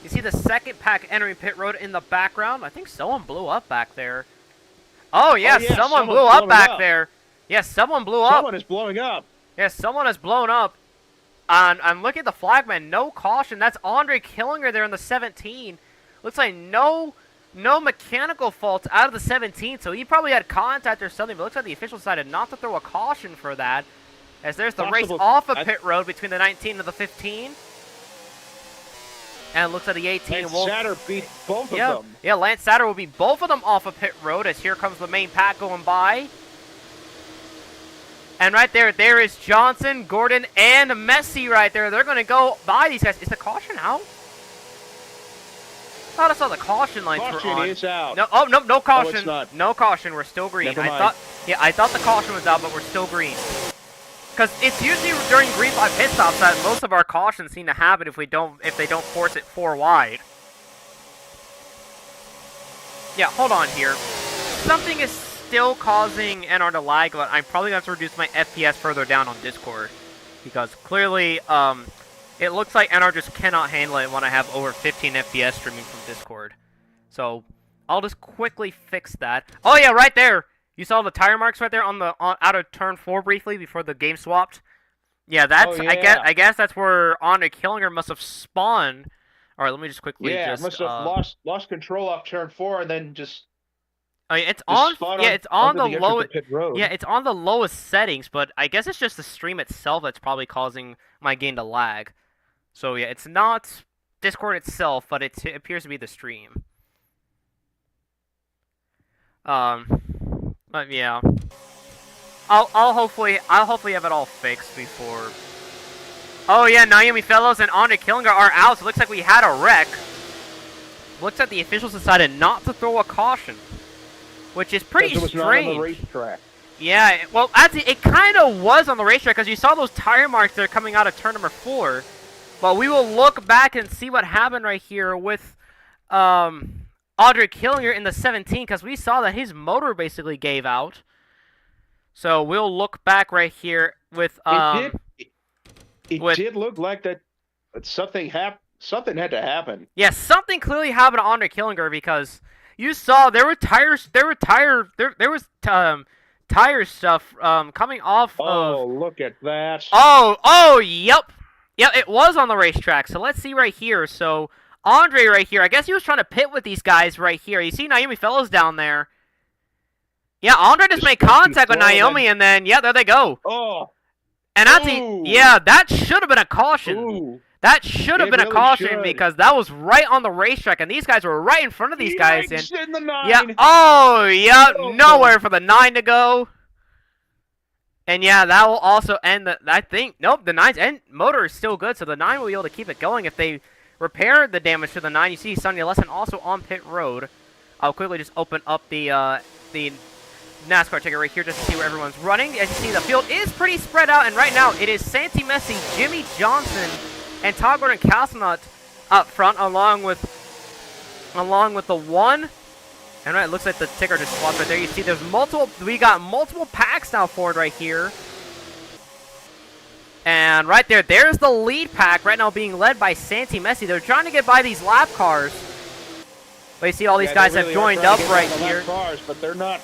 you see the second pack entering pit road in the background. I think someone blew up back there. Oh, yes, someone blew up back there. Yes, someone blew up. Someone is blowing up. Yes, someone has blown up. I'm looking at the flagman. No caution. That's Andre Killinger there in the 17. Looks like no mechanical faults out of the 17, so he probably had contact or something, but looks like the official decided not to throw a caution for that. As there's the race off of pit road between the 19 and the 15. And it looks like the 18 Lance will... Satter beat both of them. Yeah, Lance Satter will beat both of them off of pit road, as here comes the main pack going by. And right there is Johnson, Gordon, and Messi right there. They're going to go by these guys. Is the caution out? I thought I saw the caution lights were on. Caution is out. No, oh, no caution. No, it's not. No caution. We're still green. Never mind. I thought the caution was out, but we're still green. Because it's usually during green flag pit stops that most of our cautions seem to happen if they don't force it 4 wide. Yeah, hold on here. Something is still causing NR to lag, but I'm probably going to have to reduce my FPS further down on Discord. Because clearly, it looks like NR just cannot handle it when I have over 15 FPS streaming from Discord. So, I'll just quickly fix that. Oh yeah, right there! You saw the tire marks right there on out of turn 4 briefly before the game swapped? Yeah, that's, oh, yeah. I guess that's where Andre Killinger must have spawned. Alright, let me just quickly must have lost control off turn 4 and then just... I mean, it's on the lowest. Yeah, it's on the lowest settings, but I guess it's just the stream itself that's probably causing my game to lag. So yeah, it's not Discord itself, but it appears to be the stream. But yeah, I'll hopefully have it all fixed before. Oh yeah, Naomi Fellows and Andre Killinger are out. So it looks like we had a wreck. Looks like the officials decided not to throw a caution, which is pretty strange. Not on the racetrack. Yeah, well, actually, it kind of was on the racetrack because you saw those tire marks that are coming out of turn number 4. But we will look back and see what happened right here with Andre Killinger in the 17, because we saw that his motor basically gave out. So we'll look back right here with it did look like that something had to happen. Yeah, something clearly happened to Andre Killinger, because you saw there was tire stuff coming off of... Oh, look at that. Yep. Yep, it was on the racetrack. So let's see right here. So Andre right here, I guess he was trying to pit with these guys right here. You see Naomi Fellows down there. Yeah, Andre just made contact with Naomi, and then, yeah, there they go. Oh. And actually, yeah, that should have been a caution. Ooh. That should have been a caution, because that was right on the racetrack, and these guys were right in front of these guys. And in the 9. yeah, nowhere for the 9 to go. And yeah, that will also end the, I think, nope, the 9's end motor is still good, so the 9 will be able to keep it going if they repair the damage to the 9. You see Sonny Lesson also on pit road. I'll quickly just open up the NASCAR ticket right here just to see where everyone's running. As you see, the field is pretty spread out, and right now it is Santi Messi, Jimmy Johnson, and Todd Gordon Castlenut up front, along with the 1, And right, it looks like the ticker just swapped right there. You see we got multiple packs now forward right here. And right there's the lead pack right now being led by Santi Messi. They're trying to get by these lap cars. But you see all these guys have joined up right here. Cars, but they're not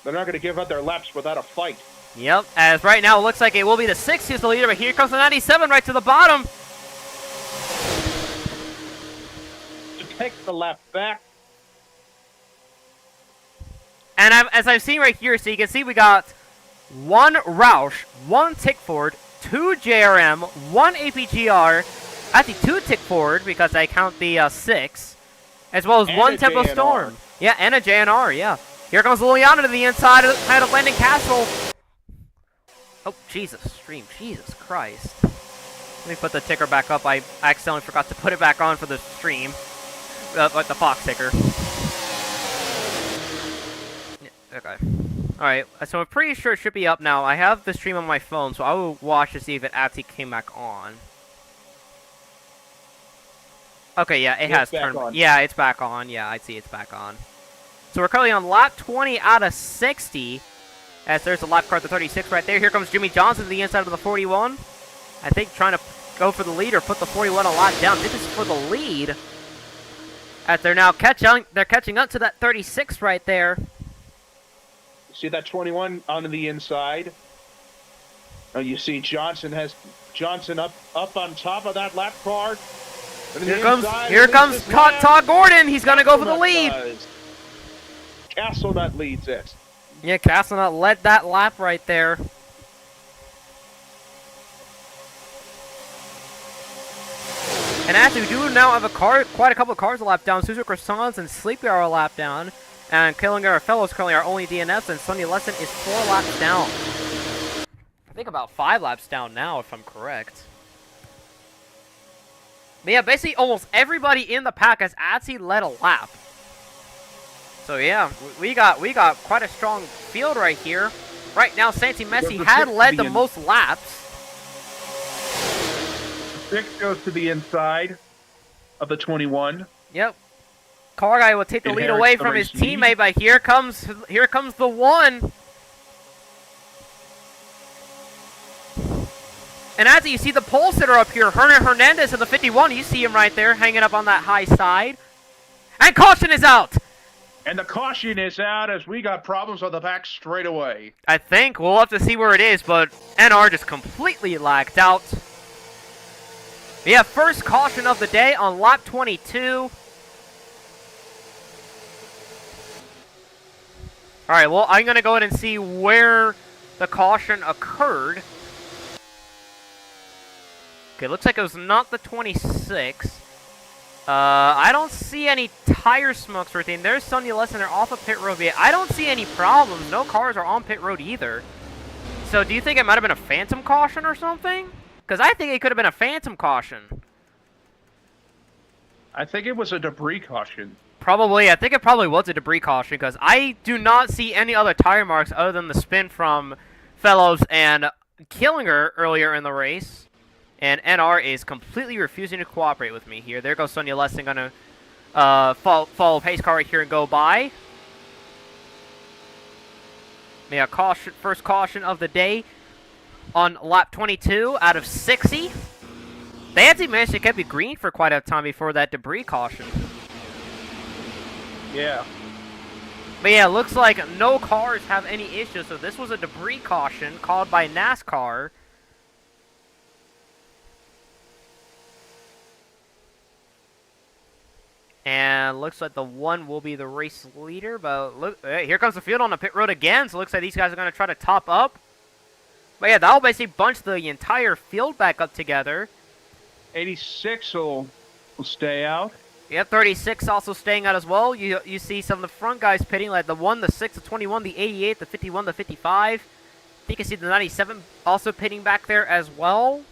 gonna give up their laps without a fight. Yep, as right now it looks like it will be the 6 who's the leader, but here comes the 97 right to the bottom. Take the lap back. And as I've seen right here, so you can see we got 1 Roush, 1 Tickford, 2 JRM, 1 APGR, actually 2 Tickford because I count the 6, as well as and 1 Tempo Storm. Yeah, and a JNR, yeah. Here comes Liliana to the inside of Landon Castle. Oh, Jesus, stream, Jesus Christ. Let me put the ticker back up. I accidentally forgot to put it back on for the stream. Like the Fox ticker. Yeah, okay. Alright, so I'm pretty sure it should be up now. I have the stream on my phone, so I will watch to see if it actually came back on. Okay, yeah, it has turned on. Yeah, it's back on. Yeah, I see it's back on. So we're currently on lap 20 out of 60. As there's a lap car at the 36 right there. Here comes Jimmy Johnson to the inside of the 41. I think trying to go for the lead or put the 41 a lot down. This is for the lead. As they're now catching up to that 36 right there. See that 21 on the inside. Oh, you see Johnson up on top of that lap car. Here comes Todd Gordon. He's gonna go for the lead. Castlenut leads it. Yeah, Castlenut led that lap right there. And actually, we do now have quite a couple of cars a lap down. Suzuki Croissants and Sleepy are a lap down. And Killinger Fellows currently are only DNFs, and Sonny Lesson is 4 laps down. I think about 5 laps down now, if I'm correct. But yeah, basically almost everybody in the pack has actually led a lap. So yeah, we got quite a strong field right here. Right now, Santi Messi had led the most laps. 6 goes to the inside of the 21. Yep. Car guy will take the lead away from his teammate, but here comes the 1. And as you see the pole sitter up here, Hernan Hernandez in the 51, you see him right there hanging up on that high side. And caution is out! And the caution is out as we got problems on the back straight away. I think we'll have to see where it is, but NR just completely lagged out. We have first caution of the day on lap 22. Alright, well, I'm going to go ahead and see where the caution occurred. Okay, looks like it was not the 26. I don't see any tire smokes or anything. There's Sonny Lesson. They're off of pit road. I don't see any problems. No cars are on pit road either. So do you think it might have been a phantom caution or something? Because I think it could have been a phantom caution. I think it was a debris caution. Probably. I think it probably was a debris caution because I do not see any other tire marks other than the spin from Fellows and Killinger earlier in the race. And NR is completely refusing to cooperate with me here. There goes Sonia Lessing going to follow pace car right here and go by. Yeah, first caution of the day on lap 22 out of 60. They actually managed to keep it green for quite a time before that debris caution. Yeah. But yeah, looks like no cars have any issues, so this was a debris caution called by NASCAR. And looks like the 1 will be the race leader, but look, here comes the field on the pit road again, so it looks like these guys are going to try to top up. But yeah, that'll basically bunch the entire field back up together. 86 will stay out. Yep, 36 also staying out as well. You see some of the front guys pitting, like the 1, the 6, the 21, the 88, the 51, the 55. You can see the 97 also pitting back there as well.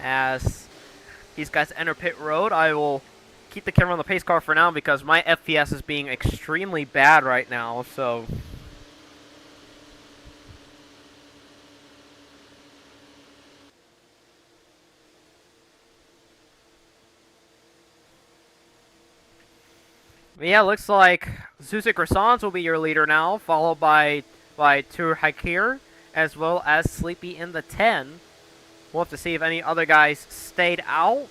As these guys enter pit road, I will keep the camera on the pace car for now because my FPS is being extremely bad right now, so... Yeah, looks like Susie Croissants will be your leader now, followed by Tur Hakir, as well as Sleepy in the 10. We'll have to see if any other guys stayed out.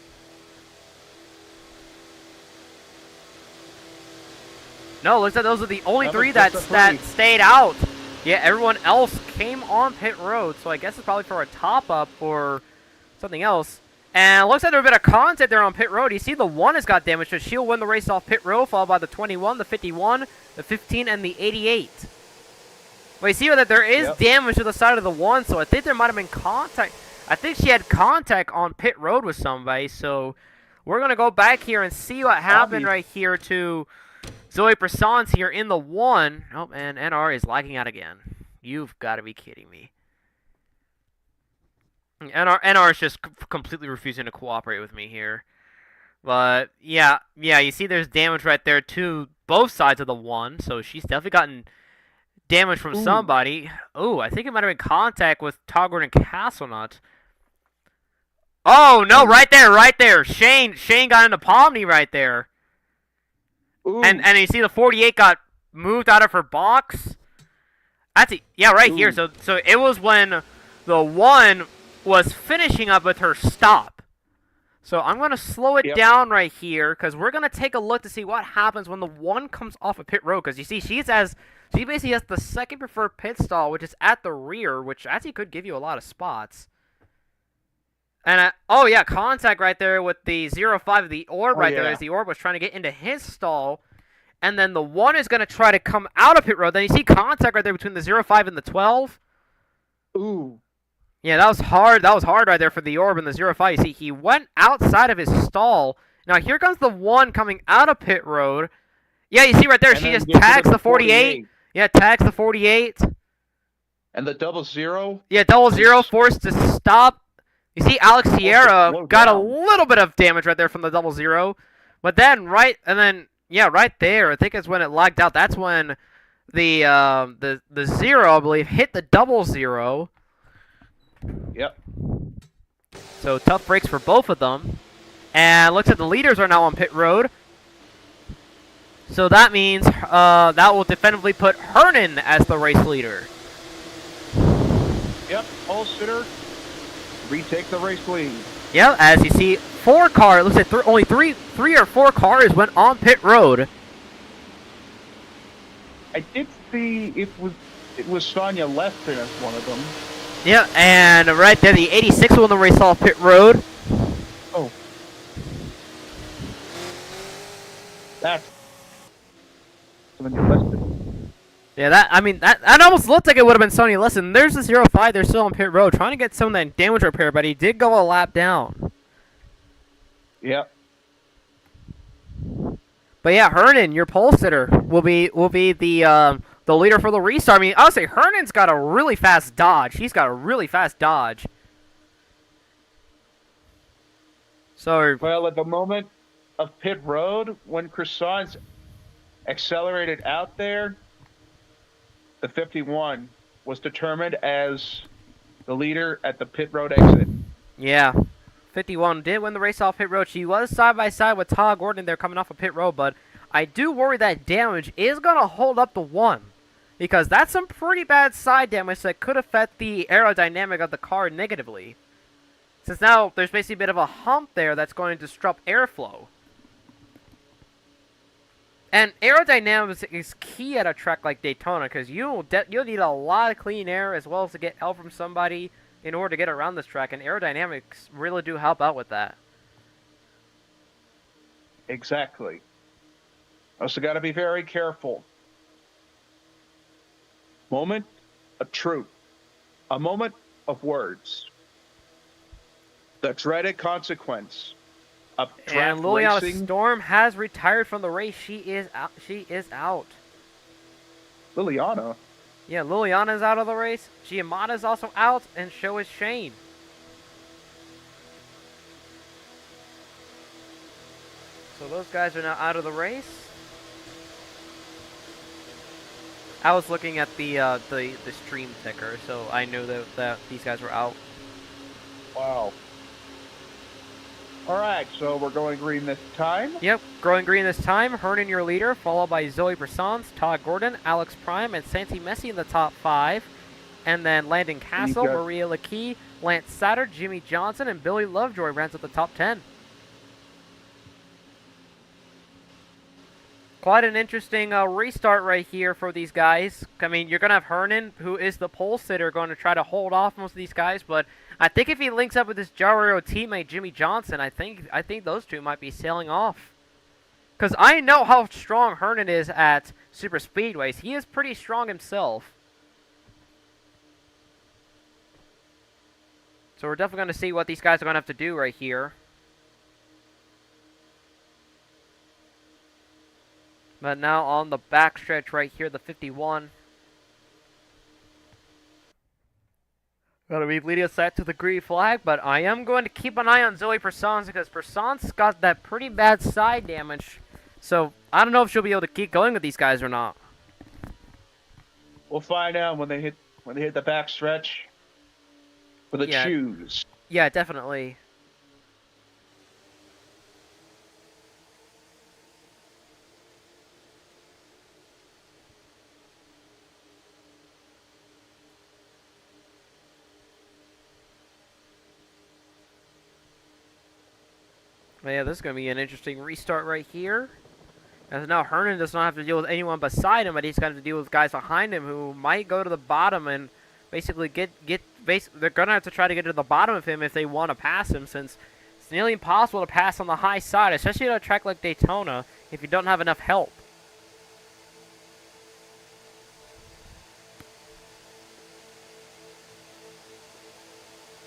No, looks like those are the only three that stayed out. Yeah, everyone else came on pit road, so I guess it's probably for a top-up or something else. And it looks like there's a bit of contact there on pit road. You see the 1 has got damaged, so she'll win the race off pit road, followed by the 21, the 51, the 15, and the 88. Well, you see that there is damage to the side of the 1, so I think there might have been contact. I think she had contact on pit road with somebody, so we're going to go back here and see what happened right here to Zoe Persons here in the 1. Oh, and NR is lagging out again. You've got to be kidding me. NR is just completely refusing to cooperate with me here. But, yeah, you see there's damage right there to both sides of the 1, so she's definitely gotten damage from somebody. Ooh, I think it might have been contact with Togward and Castlenut. Oh, no, right there. Shane got into Pomni right there. Ooh. And you see the 48 got moved out of her box. Right here. So it was when the 1 was finishing up with her stop. So I'm going to slow it down right here because we're going to take a look to see what happens when the 1 comes off of pit road. Because you see, she basically has the second preferred pit stall, which is at the rear, which actually could give you a lot of spots. And, contact right there with the 05 of the orb there as the orb was trying to get into his stall. And then the 1 is going to try to come out of pit road. Then you see contact right there between the 05 and the 12. Ooh. Yeah, that was hard. That was hard right there for the orb and the 05. You see, he went outside of his stall. Now, here comes the 1 coming out of pit road. Yeah, you see right there, she just tags the 48. Yeah, tags the 48. And the 00? Yeah, 00 forced to stop. You see, Alex Sierra got a little bit of damage right there from the 00. But then, right there, I think it's when it lagged out. That's when the 0, I believe, hit the 00. Yep. So tough breaks for both of them. And looks like the leaders are now on pit road. So that means that will definitively put Hernan as the race leader. Yep, pole sitter. Retake the race lead. Yeah, as you see, 4 cars. It looks like only three or 4 cars went on pit road. I did see it was Sonia Leston as one of them. Yeah, and right there, the 86 won the race off pit road. Oh, that's Sonia Leston. Yeah, that almost looked like it would have been Sonya Lesson. There's the 05. They're still on pit road trying to get some of that damage repair, but he did go a lap down. Yep. But yeah, Hernan, your pole sitter, will be the leader for the restart. I mean, I'll say Hernan's got a really fast dodge. He's got a really fast dodge. So well, at the moment of pit road, when Croissants accelerated out there, the 51 was determined as the leader at the pit road exit. Yeah. 51 did win the race off pit road. She was side by side with Todd Gordon there coming off of pit road, but I do worry that damage is going to hold up the 1 because that's some pretty bad side damage that could affect the aerodynamic of the car negatively. Since now there's basically a bit of a hump there that's going to disrupt airflow. And aerodynamics is key at a track like Daytona because you'll need a lot of clean air as well as to get help from somebody in order to get around this track, and aerodynamics really do help out with that. Exactly. Also got to be very careful. Moment of truth. A moment of words. The dreaded consequence of track and Liliana racing. Storm has retired from the race. She is out. Liliana? Yeah, Liliana's out of the race. Giamata's also out, and so is Shane. So those guys are now out of the race. I was looking at the stream ticker, so I knew that these guys were out. Wow. All right, so we're going green this time. Yep, growing green this time. Hernan, your leader, followed by Zoe Persons, Todd Gordon, Alex Prime, and Santi Messi in the top 5. And then Landon Castle, Maria Lackey, Lance Satter, Jimmy Johnson, and Billy Lovejoy rounds up the top 10. Quite an interesting restart right here for these guys. I mean, you're going to have Hernan, who is the pole sitter, going to try to hold off most of these guys. But I think if he links up with his Jaro teammate, Jimmy Johnson, I think those two might be sailing off. Because I know how strong Hernan is at super speedways. He is pretty strong himself. So we're definitely going to see what these guys are going to have to do right here. But now on the backstretch right here, the 51. Gotta be leading us back to the green flag, but I am going to keep an eye on Zoe Persons because Persons got that pretty bad side damage. So I don't know if she'll be able to keep going with these guys or not. We'll find out when they hit the backstretch for the choose. Yeah, definitely. But yeah, this is going to be an interesting restart right here. As now Hernan does not have to deal with anyone beside him, but he's got to deal with guys behind him who might go to the bottom and basically they're going to have to try to get to the bottom of him if they want to pass him, since it's nearly impossible to pass on the high side, especially at a track like Daytona, if you don't have enough help.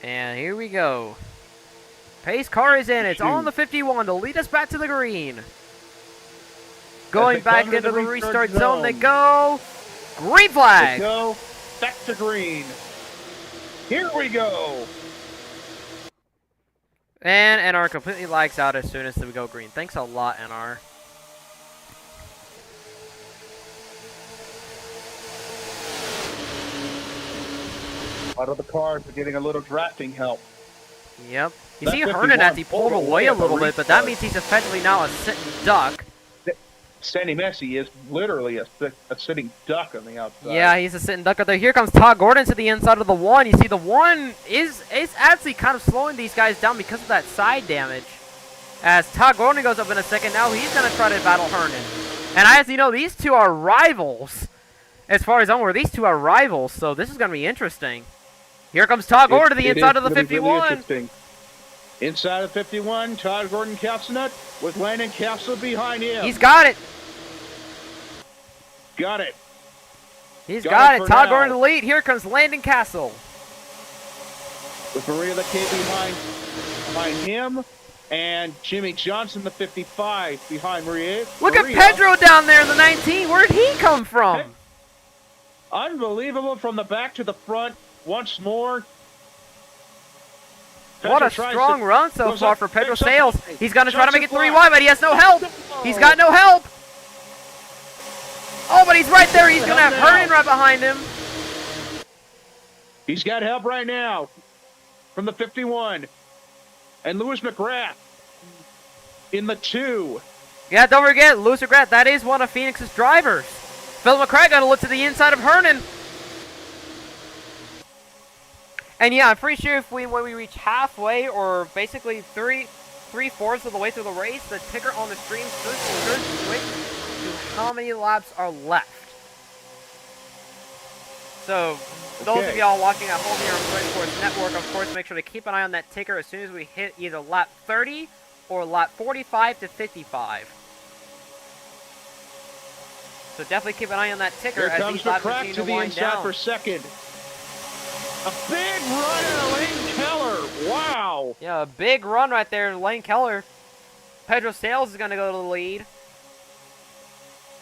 And here we go. Pace car is in. It's on the 51 to lead us back to the green. Going back into the restart zone they go. Green flag. They go back to green. Here we go. And NR completely lags out as soon as we go green. Thanks a lot, NR. A lot of the cars are getting a little drafting help. Yep. You see Hernan as he pulled away a little bit, but that means he's effectively now a sitting duck. Santi Messi is literally a sitting duck on the outside. Yeah, he's a sitting duck out there. Here comes Todd Gordon to the inside of the 1. You see the 1 is actually kind of slowing these guys down because of that side damage. As Todd Gordon goes up in a second, now he's going to try to battle Hernan. And as you know, these two are rivals. As far as I'm aware, these two are rivals, so this is going to be interesting. Here comes Todd Gordon to the inside of the 51. Really inside of 51, Todd Gordon Castle with Landon Castle behind him. He's got it. Got it. He's got it. Todd Gordon to the lead. Here comes Landon Castle. With Maria Lackey behind him. And Jimmy Johnson, the 55, behind Maria. Look at Pedro down there in the 19. Where did he come from? Unbelievable from the back to the front once more. What a strong run so far for Pedro Sales. He's going to try to make it 3 wide, but he has no help. He's got no help. Oh, but he's right there. He's going to have Hernan right behind him. He's got help right now from the 51. And Lewis McGrath in the 2. Yeah, don't forget, Lewis McGrath, that is one of Phoenix's drivers. Phil McCrae got to look to the inside of Hernan. And yeah, I'm pretty sure when we reach halfway, or basically three-fourths of the way through the race, the ticker on the stream should switch to how many laps are left. So, those of y'all watching at home here on Flame Sports Network, of course, make sure to keep an eye on that ticker as soon as we hit either lap 30 or lap 45 to 55. So definitely keep an eye on that ticker as these laps continue to wind down. For second. A big run out of Lane Keller. Wow. Yeah, a big run right there, Lane Keller. Pedro Sales is going to go to the lead.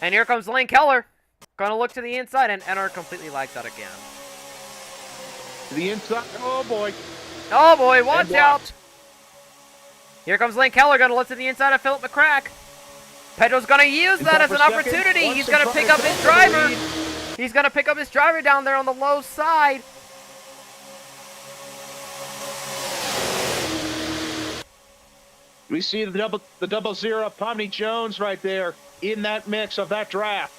And here comes Lane Keller. Going to look to the inside, and NR completely lags out again. To the inside. Oh, boy. Oh, boy. Watch out. Here comes Lane Keller. Going to look to the inside of Philip McCrack. Pedro's going to use that as an opportunity. He's going to pick up his driver. He's going to pick up his driver down there on the low side. We see the double zero of Pomni Jones right there in that mix of that draft.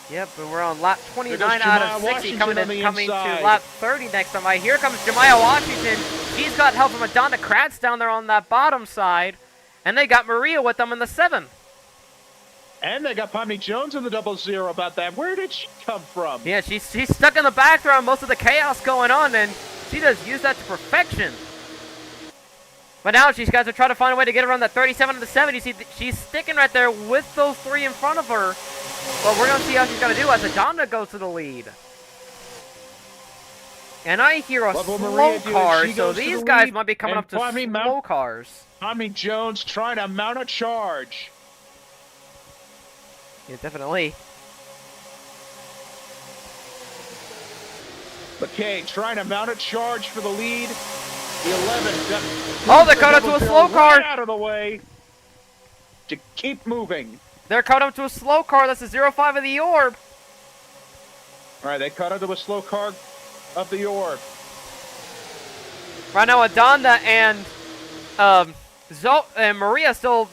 Yep, but we're on lap 29 There goes out Jemiah of 60, Washington coming on the to inside. lap 30 next time. Here comes Jemiah Washington. She's got help from Adonda Kratz down there on that bottom side. And they got Maria with them in the 7. And they got Pomni Jones in the double zero about that. Where did she come from? Yeah, she's stuck in the background, most of the chaos going on, and she does use that to perfection. But now she's got to try to find a way to get around that 37 to the 7. You see, she's sticking right there with those 3 in front of her. But we're going to see how she's going to do as Adonda goes to the lead. And I hear a slow car, so these guys might be coming up to slow cars. Pomni Jones trying to mount a charge. Yeah, definitely. McKay trying to mount a charge for the lead. The 11. Oh, they're caught up to a slow car. Right out of the way to keep moving. They're caught up to a slow car. That's the 05 of the Orb. All right, they caught up to a slow car of the Orb. Right now, Adonda and Maria still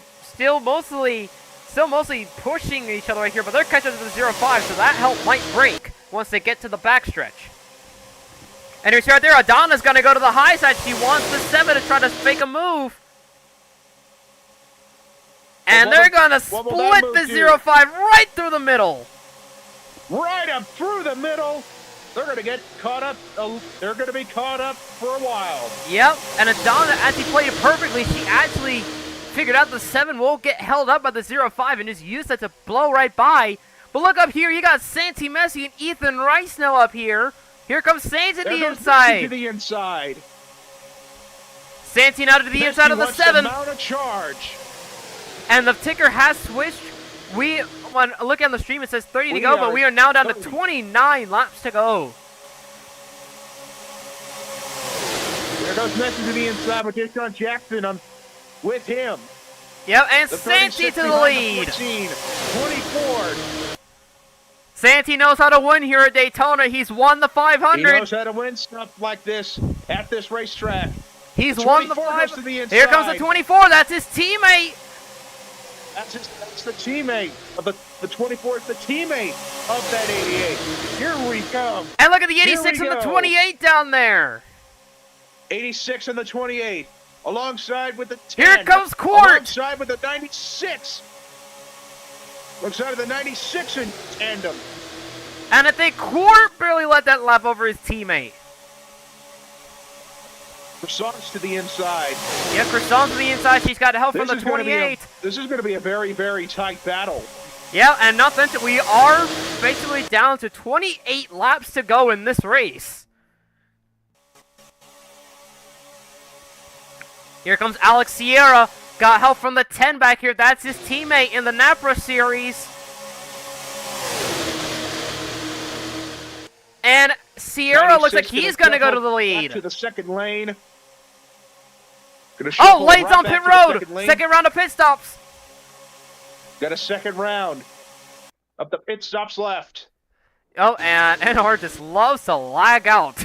mostly pushing each other right here, but they're catching up to the 05, so that help might break once they get to the backstretch. And you see right there, Adonda's going to go to the high side. She wants the 7 to try to fake a move. And they're going to split the 05 right through the middle. Right up through the middle. They're going to get caught up. They're going to be caught up for a while. Yep, and Adonda actually played it perfectly. She actually figured out the 7 won't get held up by the 05 and just used that to blow right by. But look up here, you got Santi Messi and Ethan Rice now up here. Here comes Santi to the inside. To the inside. Santi now to the inside of the 7. Mount a charge. And the ticker has switched. When look on the stream, it says 30 to go, but we are now down to 29 laps to go. There goes Messi to the inside with Deshaun Jackson with him. Yep, and Santi to the lead. 24. Santi knows how to win here at Daytona. He's won the 500. He knows how to win stuff like this at this racetrack. He's won the 500. Here comes the 24. That's his teammate. That's the teammate of the 24 is the teammate of that 88. Here we come. And look at the 86 and the 28 down there. 86 and the 28. Alongside with the 10. Here comes Court. Alongside with the 96. Alongside of the 96 in tandem. And I think Court barely let that lap over his teammate. Croissants to the inside. Yeah, Croissants to the inside. She's got help from the 28. This is going to be a very, very tight battle. Yeah, and nothing. We are basically down to 28 laps to go in this race. Here comes Alex Sierra. Got help from the 10 back here. That's his teammate in the Napra Series. And Sierra looks like he's going to go to the lead. Back to the second lane. Lane's on pit road. Second round of pit stops. Got a second round of the pit stops left. Oh, and NR just loves to lag out.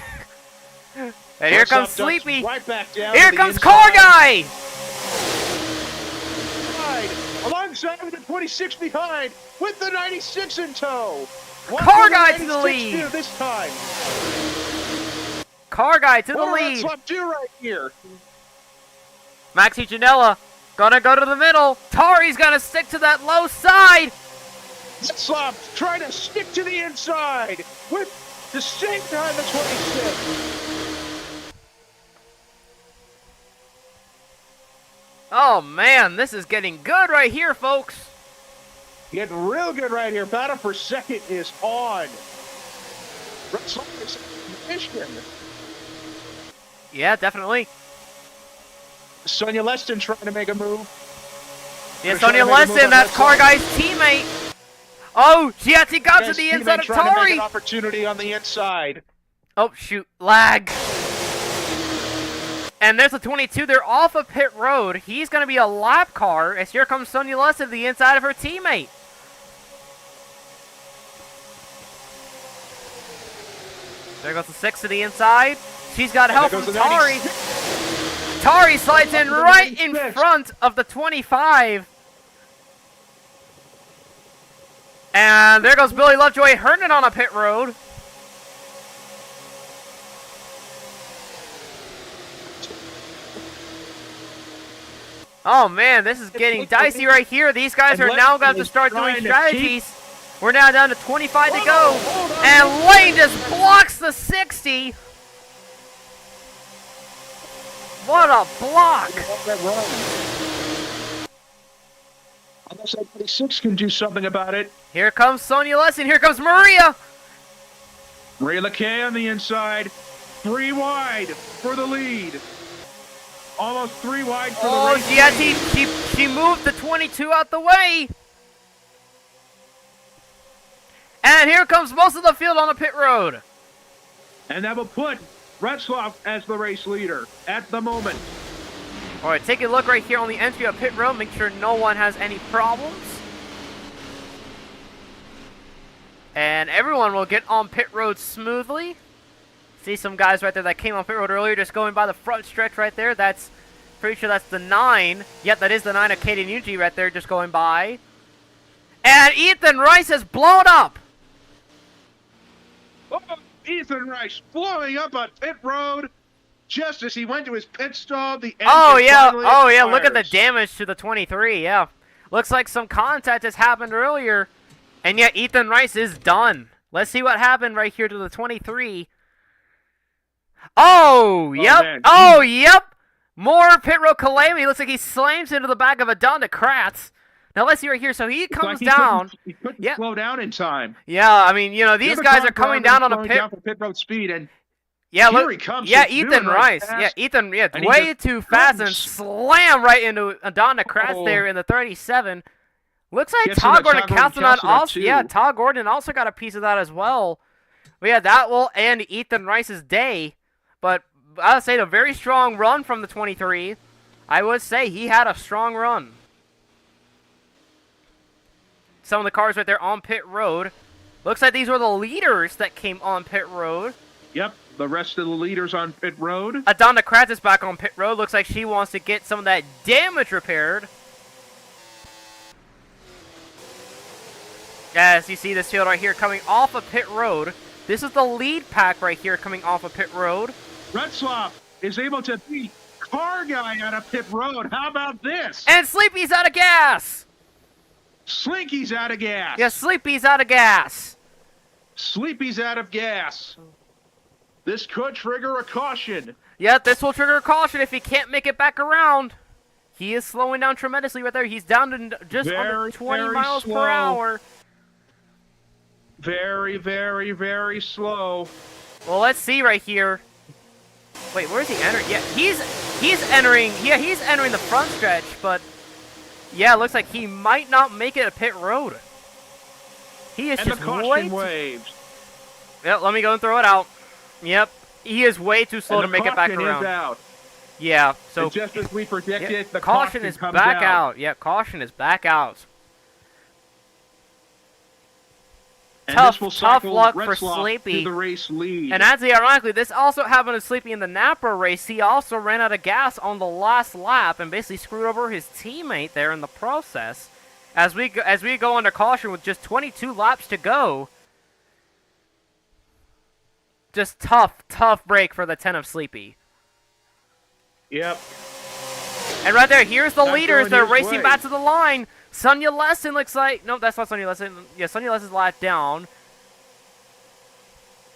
And here comes Sleepy. Right back down here comes Car Guy. Alongside with the 26 behind, with the 96 in tow. Car Guy to the lead. This time. Car Guy to the lead. What do right here? Maxi Janella gonna go to the middle. Tari's gonna stick to that low side. Slop trying to stick to the inside with the same time the 26. Oh man, this is getting good right here, folks. Getting real good right here. Battle for second is on. Yeah, definitely. Sonia Leston trying to make a move. Yeah, Sonia Leston, that's Car Guy's teammate. Oh, she actually got to the inside of Tari. To make an Tari. opportunity on the inside. Oh, shoot. Lag. And there's a 22. They're off of pit road. He's going to be a lap car as here comes Sonia Leston to the inside of her teammate. There goes the 6 to the inside. She's got help from Tari. Tari slides in right in front of the 25. And there goes Billy Lovejoy Herndon on a pit road. Oh man, this is getting dicey right here. These guys are now going to start doing strategies. We're now down to 25 to go. And Lane just blocks the 60. What a block. Unless that 26 can do something about it. Here comes Sonia Lessin. Here comes Maria. Maria LeKay on the inside. 3 wide for the lead. Almost 3 wide for the race. Oh, she moved the 22 out the way. And here comes most of the field on the pit road. And that will put Retzloff as the race leader at the moment. All right, take a look right here on the entry of pit road. Make sure no one has any problems. And everyone will get on pit road smoothly. See some guys right there that came on pit road earlier just going by the front stretch right there. That's pretty sure that's the 9. Yep, that is the 9 of Katie Nucci right there just going by. And Ethan Rice has blown up. Oh, Ethan Rice blowing up on pit road just as he went to his pit stop. The yeah, look at the damage to the 23. Yeah, looks like some contact has happened earlier, and yet Ethan Rice is done. Let's see what happened right here to the 23. Oh, yep. Man. Oh, yep. More pit road calamity. Looks like he slams into the back of a Donda Kratz. Now let's see right here. So he comes down. He couldn't slow down in time. Yeah, I mean, you know, these guys are coming down on a pit. Down for pit road speed, and yeah, here look, he comes. yeah, Ethan Rice. Yeah, Ethan. Yeah, way too fast and slam right into Donda Kratz there in the 37. Looks like Todd Gordon Castanon also. Yeah, Todd Gordon also got a piece of that as well. But yeah, that will end Ethan Rice's day. But I would say a very strong run from the 23. I would say he had a strong run. Some of the cars right there on pit road. Looks like these were the leaders that came on pit road. Yep, the rest of the leaders on pit road. Adana Kratz is back on pit road. Looks like she wants to get some of that damage repaired. As you see this field right here coming off of pit road. This is the lead pack right here coming off of pit road. Retzloff is able to beat Car Guy out of pit road. How about this? And Sleepy's out of gas. Slinky's out of gas. Yeah, Sleepy's out of gas. Sleepy's out of gas. This could trigger a caution. Yeah, this will trigger a caution if he can't make it back around. He is slowing down tremendously right there. He's down to just under 20 miles per hour. Very, very, very slow. Well, let's see right here. Wait, where is he entering? Yeah, he's entering. Yeah, he's entering the front stretch, but yeah, it looks like he might not make it a pit road. He is just way waves. Yep, let me go and throw it out. Yep, he is way too slow to make it back around. Out. Yeah, so and just as we predicted, the caution is back out. Yeah, caution is back out. And tough luck for Sleepy. The race lead. And actually, ironically, this also happened to Sleepy in the Napa race. He also ran out of gas on the last lap and basically screwed over his teammate there in the process. As we go under caution with just 22 laps to go. Just tough break for the 10 of Sleepy. Yep. And right there, here's the leaders. They're racing back to the line. Sonia Lessin looks like... No, that's not Sonia Lessin. Yeah, Sonia Lessin's lap down.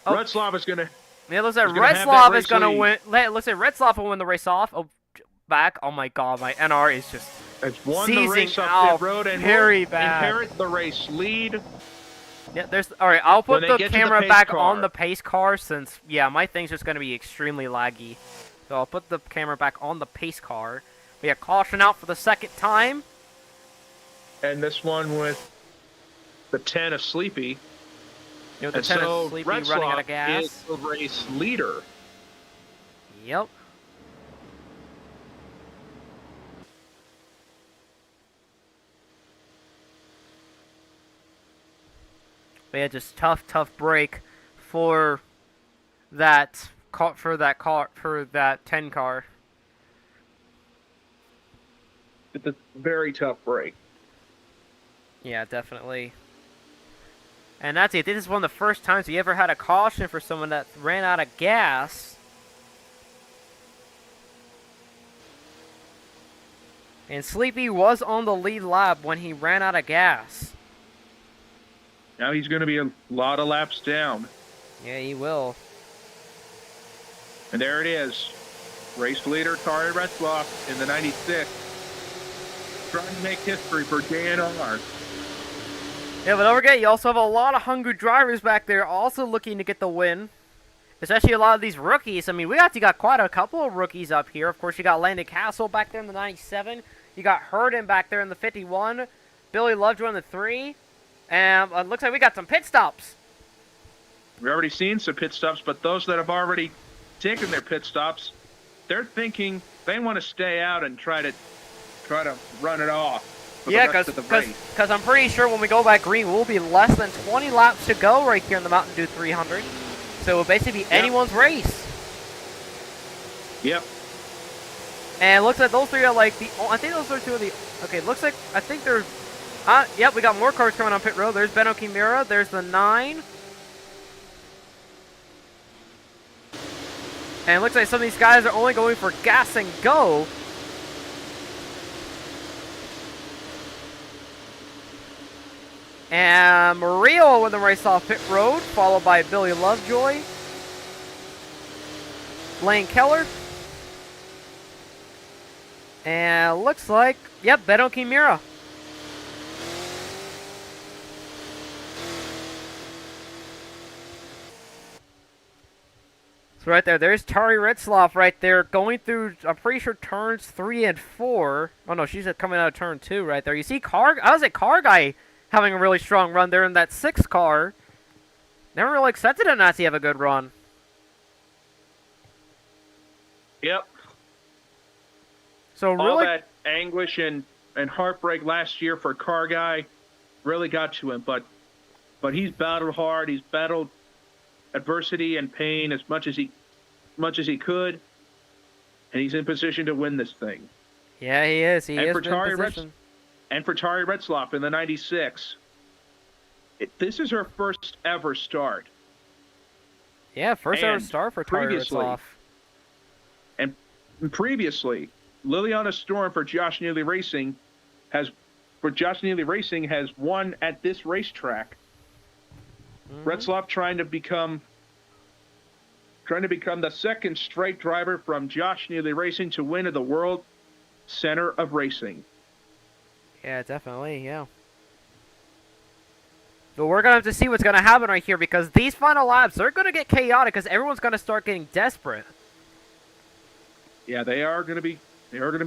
Oh. Retzloff is going to... Yeah, it looks like Retzloff is going to win. It looks like Retzloff will win the race off. Oh, back. Oh, my God. My NR is just seizing out very bad. Inherit the race lead. Yeah, there's... All right, I'll put the camera back on the pace car since... Yeah, my thing's just going to be extremely laggy. So I'll put the camera back on the pace car. We have caution out for the second time. And this one with the 10 of Sleepy. You know, the 10 of Sleepy running out of gas. Is the race leader. Yep. But yeah, just tough break for that 10 car. it's a very tough break. Yeah, definitely. And that's it. I think this is one of the first times we ever had a caution for someone that ran out of gas. And Sleepy was on the lead lap when he ran out of gas. Now he's going to be a lot of laps down. Yeah, he will. And there it is. Race leader Tari Retzloff in the 96. Trying to make history for JNR. Yeah, but don't forget, you also have a lot of hungry drivers back there also looking to get the win. Especially a lot of these rookies. I mean, we actually got quite a couple of rookies up here. Of course, you got Landon Castle back there in the 97. You got Herden back there in the 51. Billy Lovejoy in the 3. And it looks like we got some pit stops. We've already seen some pit stops, but those that have already taken their pit stops, they're thinking they want to stay out and try to run it off. Yeah, because I'm pretty sure when we go back green, we'll be less than 20 laps to go right here in the Mountain Dew 300. So it will basically be anyone's race. Yep. And it looks like those three are like the... Oh, I think those are two of the... Okay, looks like... I think they're... Yep, we got more cars coming on pit road. There's Beno Kimura. There's the 9. And it looks like some of these guys are only going for gas and go. And Murillo with the race off pit road, followed by Billy Lovejoy. Lane Keller. And looks like, yep, Beno Kimura. So right there's Tari Retzloff right there going through, I'm pretty sure, turns 3 and 4. Oh no, she's coming out of turn 2 right there. You see Car Guy having a really strong run there in that 6 car. Never really expected a Nazi have a good run. Yep. So really, all that anguish and heartbreak last year for Car Guy really got to him, but he's battled hard. He's battled adversity and pain as much as he could, and he's in position to win this thing. Yeah, he is. He is in position. And for Tari Retzloff in the 96, this is her first ever start. Yeah, first ever start for Tari Retzloff. And previously, Liliana Storm for Josh Neely Racing has won at this racetrack. Retzloff trying to become the second straight driver from Josh Neely Racing to win at the World Center of Racing. Yeah, definitely, yeah. But we're going to have to see what's going to happen right here, because these final laps, they're going to get chaotic because everyone's going to start getting desperate. Yeah, they are going to be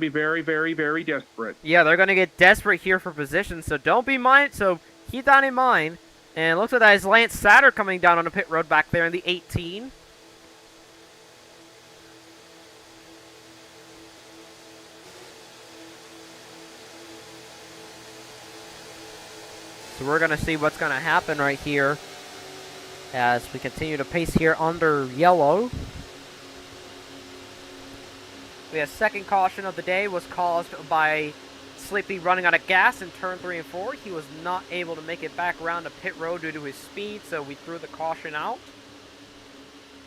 very, very, very desperate. Yeah, they're going to get desperate here for position, so so keep that in mind. And it looks like that is Lance Satter coming down on the pit road back there in the 18. So we're going to see what's going to happen right here as we continue to pace here under yellow. The second caution of the day was caused by Sleepy running out of gas in turn 3 and 4. He was not able to make it back around to pit road due to his speed, so we threw the caution out.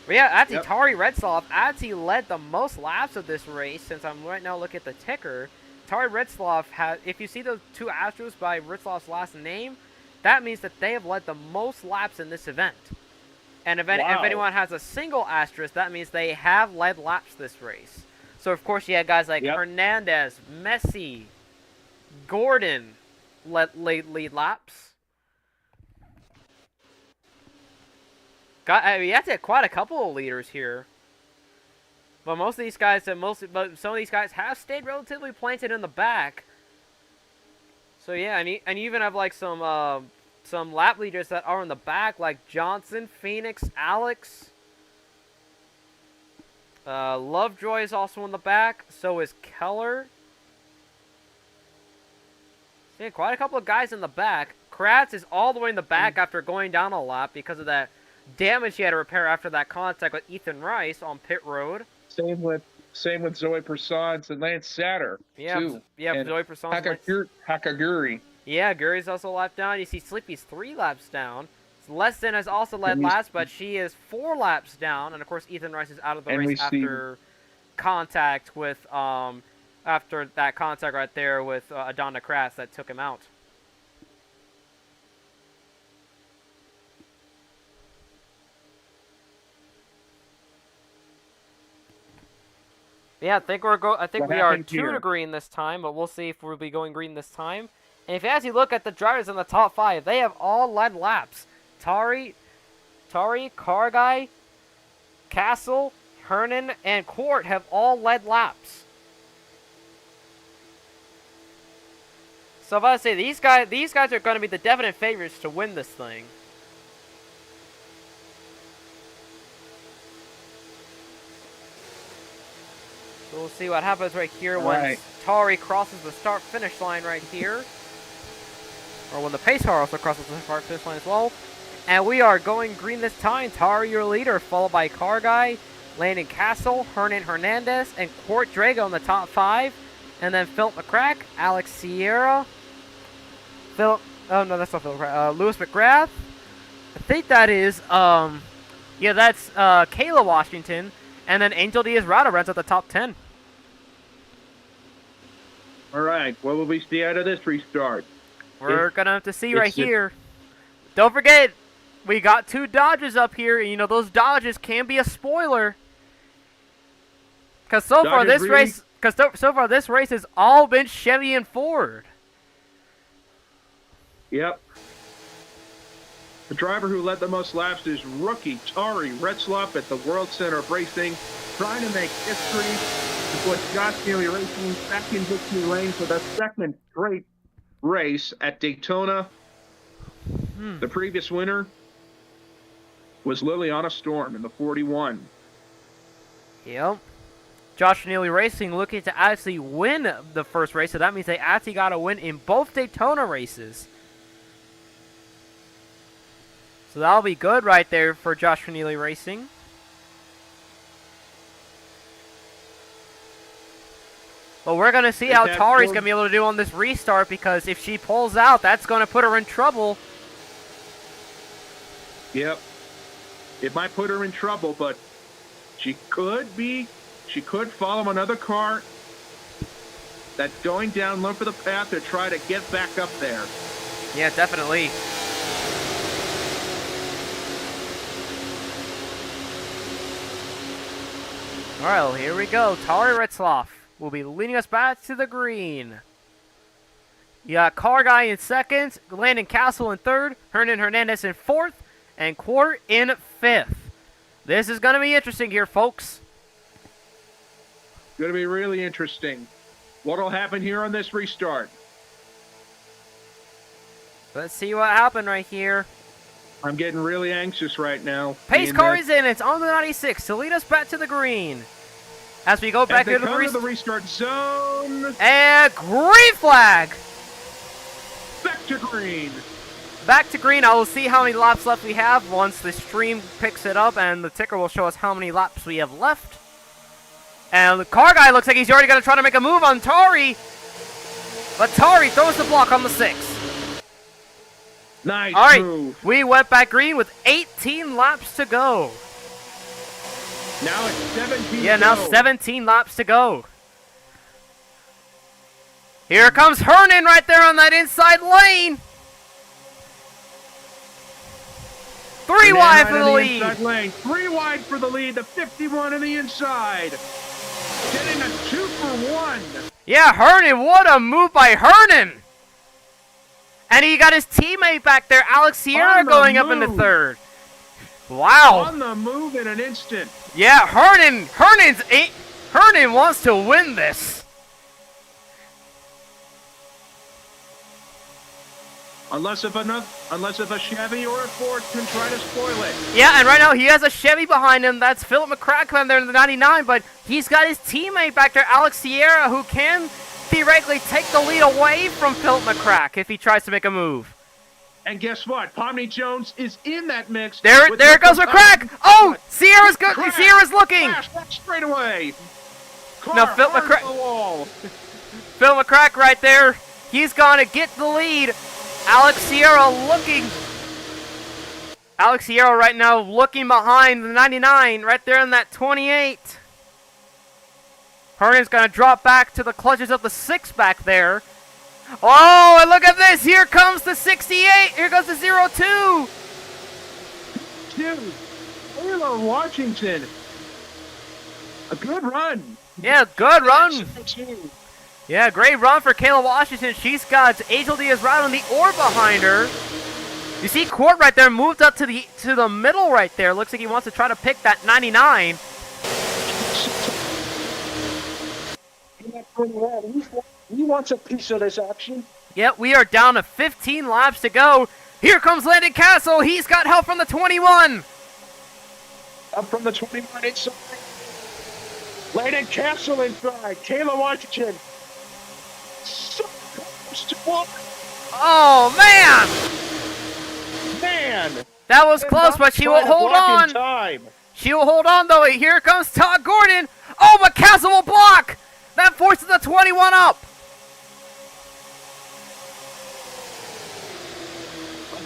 But yeah, actually, Tari Retzloff actually led the most laps of this race, since I'm right now looking at the ticker. Tari Retzloff has, if you see those 2 asterisks by Retzloff's last name, that means that they have led the most laps in this event. And if anyone has a single asterisk, that means they have led laps this race. So, of course, you had guys like Hernandez, Messi, Gordon lead laps. You have to have quite a couple of leaders here. But most of these guys, some of these guys have stayed relatively planted in the back. So yeah, and you even have like some lap leaders that are in the back, like Johnson, Phoenix, Alex. Lovejoy is also in the back. So is Keller. Yeah, quite a couple of guys in the back. Kratz is all the way in the back after going down a lap because of that damage he had to repair after that contact with Ethan Rice on pit road. Same with Same with Zoe Persons and Lance Satter, too. Yeah, And Zoe Persson. Hakaguri. Yeah, Guri's also lapped down. You see Sleepy's 3 laps down. Leston has also led laps, but she is 4 laps down. And, of course, Ethan Rice is out of the race after contact with, after that contact right there with Adonna Kratz that took him out. Yeah, I think we are 2 to green this time, but we'll see if we'll be going green this time. And if you actually look at the drivers in the top 5, they have all led laps. Tari, Kargai, Castle, Hernan, and Court have all led laps. So if I say these guys are going to be the definite favorites to win this thing. So we'll see what happens right here when Tari crosses the start-finish line right here. Or when the pace car also crosses the start-finish line as well. And we are going green this time. Tari, your leader, followed by Kargai, Landon Castle, Hernan Hernandez, and Court Drago in the top 5. And then Philip McCrack, Alex Sierra, Lewis McGrath. I think that is, that's Kayla Washington. And then Angel Diaz-Rada runs at the top 10. All right, what will we see out of this restart? We're going to have to see right here. Don't forget, we got 2 Dodges up here. And, those Dodges can be a spoiler. Because so far this race has all been Chevy and Ford. Yep. The driver who led the most laps is rookie Tari Retzlaff at the World Center of Racing, trying to make history to put Josh Neely Racing back in victory lane for the second straight race at Daytona. The previous winner was Liliana Storm in the 41. Yep. Josh Neely Racing looking to actually win the first race, so that means they actually got to win in both Daytona races. So that'll be good right there for Josh Neely Racing. But we're going to see how Tari's going to be able to do on this restart, because if she pulls out, that's going to put her in trouble. Yep. It might put her in trouble, but she could follow another car that's going down low for the path to try to get back up there. Yeah, definitely. All right, well, here we go. Tari Retzlaff will be leading us back to the green. You got Kargai in second, Landon Castle in third, Hernan Hernandez in fourth, and Court in fifth. This is going to be interesting here, folks. Going to be really interesting. What will happen here on this restart? Let's see what happened right here. I'm getting really anxious right now. Pace car is in. It's on the 96 to lead us back to the green. As we go back into the restart zone. And green flag. Back to green. Back to green. I will see how many laps left we have once the stream picks it up, and the ticker will show us how many laps we have left. And the car guy looks like he's already going to try to make a move on Tari. But Tari throws the block on the 6. Nice All right, move. We went back green with 18 laps to go. Now it's 17 Yeah, now 17 laps to go. Here comes Hernan right there on that inside lane. 3 wide for the lead. Inside lane. 3 wide for the lead. The 51 on the inside. Getting a 2 for 1. Yeah, Hernan. What a move by Hernan. And he got his teammate back there, Alex Sierra, going up into third. Wow. On the move in an instant. Yeah, Hernan wants to win this. Unless if a Chevy or a Ford can try to spoil it. Yeah, and right now he has a Chevy behind him. That's Philip McCracken there in the 99, but he's got his teammate back there, Alex Sierra, who can theoretically take the lead away from Philip McCrack if he tries to make a move. And guess what? Pomni Jones is in that mix. There goes McCrack. Oh, Sierra's looking. Straight away. No, Phil McCrack right there. He's gonna get the lead. Alex Sierra right now looking behind the 99, right there in that 28. Hergen's gonna drop back to the clutches of the 6 back there. Oh, and look at this. Here comes the 68. Here goes the 02. Dude, Taylor Washington. A good run. Yeah, good run. Yeah, great run for Kayla Washington. She's got Angel Diaz right on the oar behind her. You see Court right there moved up to the middle right there. Looks like he wants to try to pick that 99. He wants a piece of this action. Yep, we are down to 15 laps to go. Here comes Landon Castle. He's got help from the 21. Up from the 21 inside. Landon Castle inside. Kayla Washington. So close to one. Oh, man. That was close, but she will hold on. She will hold on, though. Here comes Todd Gordon. Oh, but Castle will block. That forces the 21 up.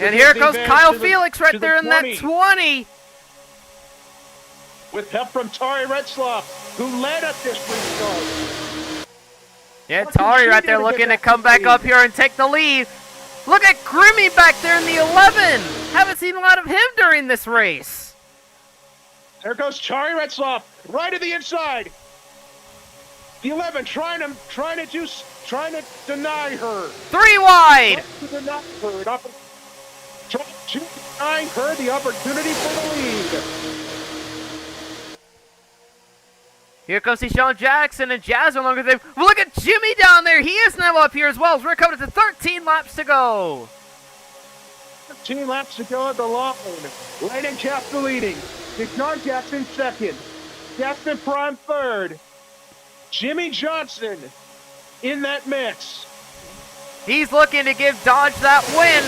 And here goes Kyle Felix right there in that 20. With help from Tari Retzloff, who led at this restart. Yeah, Tari right there looking to come back up here and take the lead. Look at Grimmy back there in the 11. Haven't seen a lot of him during this race. There goes Tari Retzloff, right to the inside. The 11 trying to deny her. 3 wide. Trying to deny her the opportunity for the lead. Here comes Deshaun Jackson and Jasmine along with him. Look at Jimmy down there. He is now up here as well. We're coming to 13 laps to go. 13 laps to go at the line. Landon Castle leading. Deshaun Jackson second. Jasmine Prime third. Jimmy Johnson in that mix. He's looking to give Dodge that win.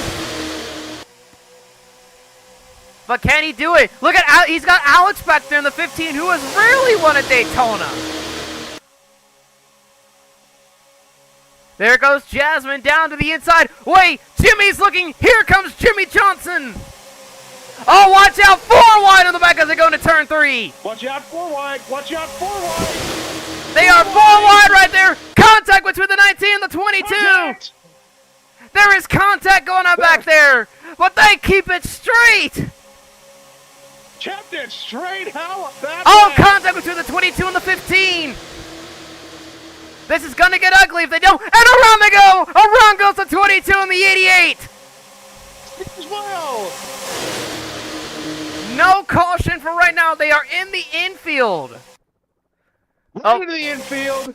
But can he do it? Look at he's got Alex back there in the 15 who has rarely won at Daytona. There goes Jasmine down to the inside. Wait, Jimmy's looking. Here comes Jimmy Johnson. Oh, watch out. 4 wide on the back as they go into turn 3. Watch out, 4 wide. Watch out, 4 wide. They are 4 wide right there. Contact between the 19 and the 22. Contact. There is contact going on back there. But they keep it straight. Kept it straight. How about that? Contact between the 22 and the 15. This is going to get ugly if they don't. And around they go. Around goes the 22 and the 88. As well. No caution for right now. They are in the infield. Right into the infield.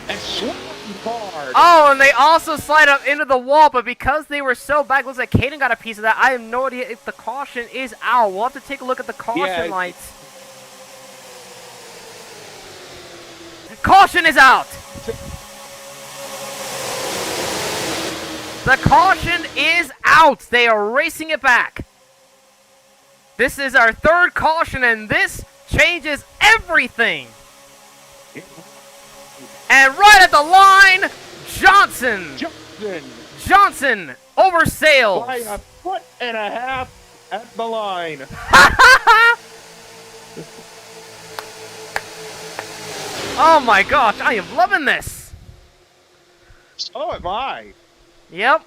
And sliding hard. Oh, and they also slide up into the wall, but because they were so back, looks like Caden got a piece of that. I have no idea if the caution is out. We'll have to take a look at the caution lights. Caution is out. The caution is out. They are racing it back. This is our 3rd caution, and this changes everything. And right at the line, Johnson over Sales. By a foot and a half at the line. Oh my gosh, I am loving this. So am I. Yep.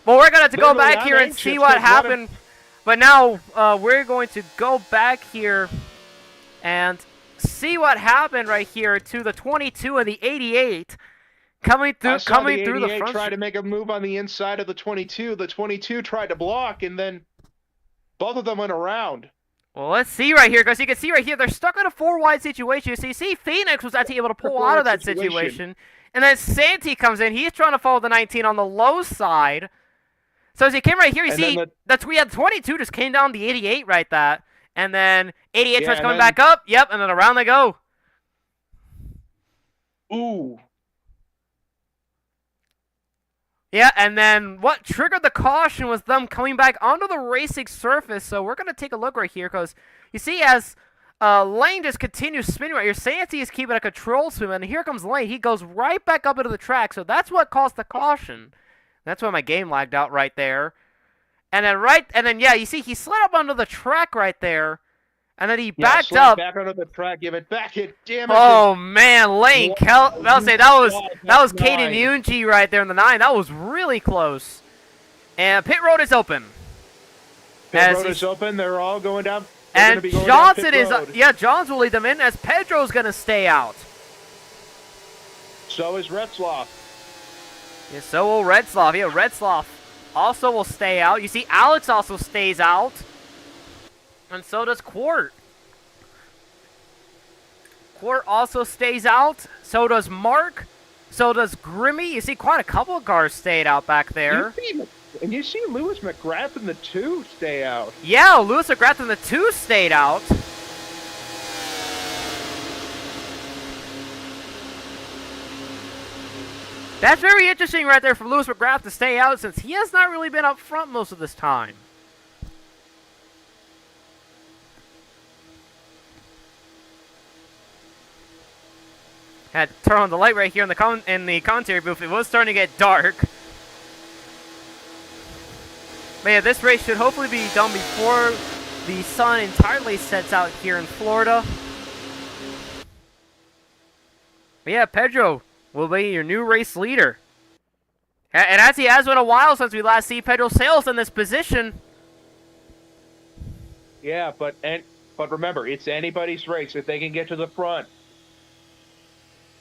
Well, we're going to go back here and see what happened. But now we're going to go back here and see what happened right here to the 22 and the 88 coming through the front. Tried to make a move on the inside of the 22. The 22 tried to block, and then both of them went around. Well, let's see right here, because you can see right here they're stuck in a 4 wide situation. So you see Phoenix was actually able to pull out of that situation. And then Santee comes in. He's trying to follow the 19 on the low side. So as he came right here, you see that's we had 22 just came down the 88 right that. And then 88 starts coming back up. Yep, and then around they go. Ooh. Yeah, and then what triggered the caution was them coming back onto the racing surface. So we're going to take a look right here because you see as Lane just continues spinning right here. Santi is keeping a controlled swim, and here comes Lane. He goes right back up into the track, so that's what caused the caution. That's why my game lagged out right there. And then yeah, you see he slid up onto the track right there, and then he backed up. Back onto the track, give it back. Damn it! Oh man, Lane I'll say that was Caden Unge right there in the 9. That was really close. And pit road is open. Pit road is open. They're all going down. And Johnson is, Johns will lead them in as Pedro's going to stay out. So is Retzloff. Yeah, so will Retzloff. Yeah, Retzloff also will stay out. You see, Alex also stays out. And so does Quart. Quart also stays out. So does Mark. So does Grimmy. You see, quite a couple of cars stayed out back there. And you see Lewis McGrath in the 2 stay out. Yeah, Lewis McGrath in the 2 stayed out. That's very interesting right there for Lewis McGrath to stay out since he has not really been up front most of this time. Had to turn on the light right here in the commentary booth. It was starting to get dark. But yeah, this race should hopefully be done before the sun entirely sets out here in Florida. But yeah, Pedro will be your new race leader. And as he has been a while since we last see Pedro Sales in this position. Yeah, but remember, it's anybody's race if they can get to the front.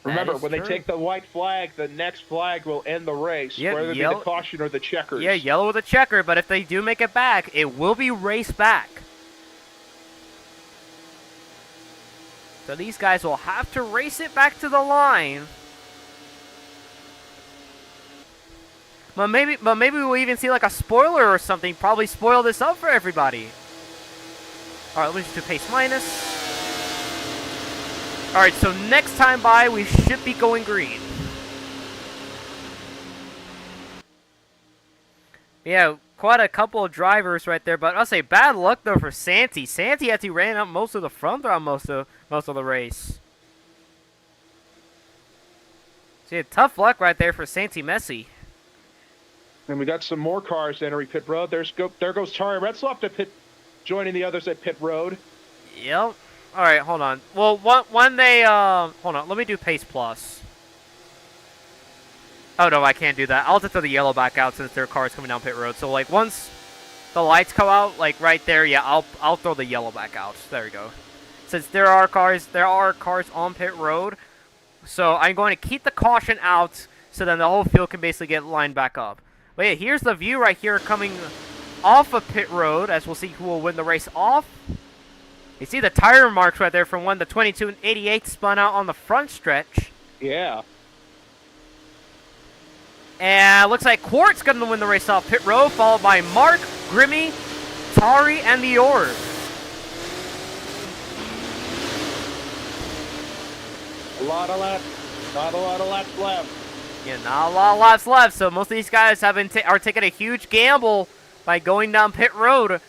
Remember, when they take the white flag, the next flag will end the race, whether it be the caution or the checkers. Yeah, yellow with a checker, but if they do make it back, it will be race back. So these guys will have to race it back to the line. But maybe we'll even see like a spoiler or something, probably spoil this up for everybody. Alright, let me just do pace minus. Alright, so next time by, we should be going green. Yeah, quite a couple of drivers right there, but I'll say bad luck though for Santi. Santi actually ran up most of the front throughout most of the race. See, tough luck right there for Santi Messi. And we got some more cars entering pit road. There goes Tari Retzloff to pit, joining the others at pit road. Yep. All right, hold on. Well, when they hold on, let me do pace plus. Oh no, I can't do that. I'll just throw the yellow back out since there are cars coming down pit road. So like once the lights come out, like right there, yeah, I'll throw the yellow back out. There we go. Since there are cars on pit road, so I'm going to keep the caution out, so then the whole field can basically get lined back up. But yeah, here's the view right here coming off of pit road, as we'll see who will win the race off. You see the tire marks right there from when the 2288 spun out on the front stretch. Yeah. And looks like Quart's going to win the race off pit road, followed by Mark, Grimmy, Tari, and the Orb. Not a lot of laps left. Yeah, not a lot of laps left, so most of these guys are taking a huge gamble by going down pit road.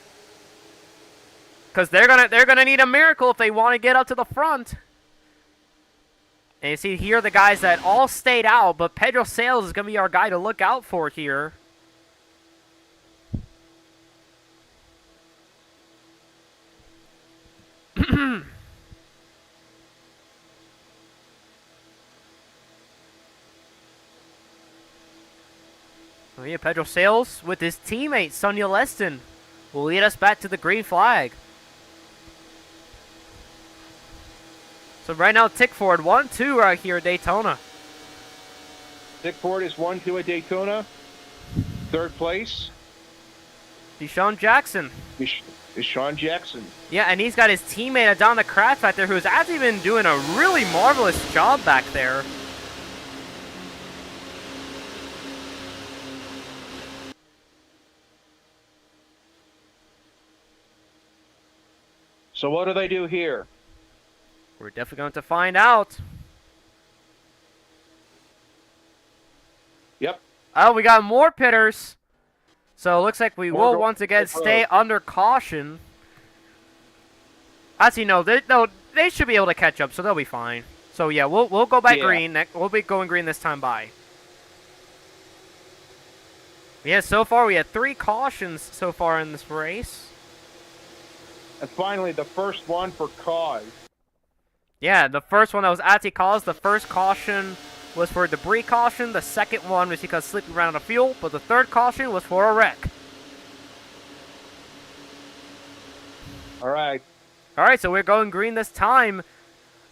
Because they're gonna need a miracle if they want to get up to the front. And you see here the guys that all stayed out, but Pedro Sales is gonna be our guy to look out for here. Oh yeah, Pedro Sales with his teammate Sonia Leston will lead us back to the green flag. So right now, Tick Ford 1-2 right here at Daytona. Tick Ford is 1-2 at Daytona. Third place. Deshaun Jackson. Deshaun Jackson. Yeah, and he's got his teammate Adana Kratz back there, who's actually been doing a really marvelous job back there. So what do they do here? We're definitely going to find out. Yep. Oh, we got more pitters. So it looks like we will once again stay under caution. Actually, no, they should be able to catch up, so they'll be fine. So yeah, we'll go back green. We'll be going green this time by. Yeah, so far we had 3 cautions so far in this race. And finally, the first one for cause. Yeah, the first one that was anti-cause. The first caution was for debris caution. The second one was because Sleepy ran out of fuel. But the third caution was for a wreck. All right. All right, so we're going green this time.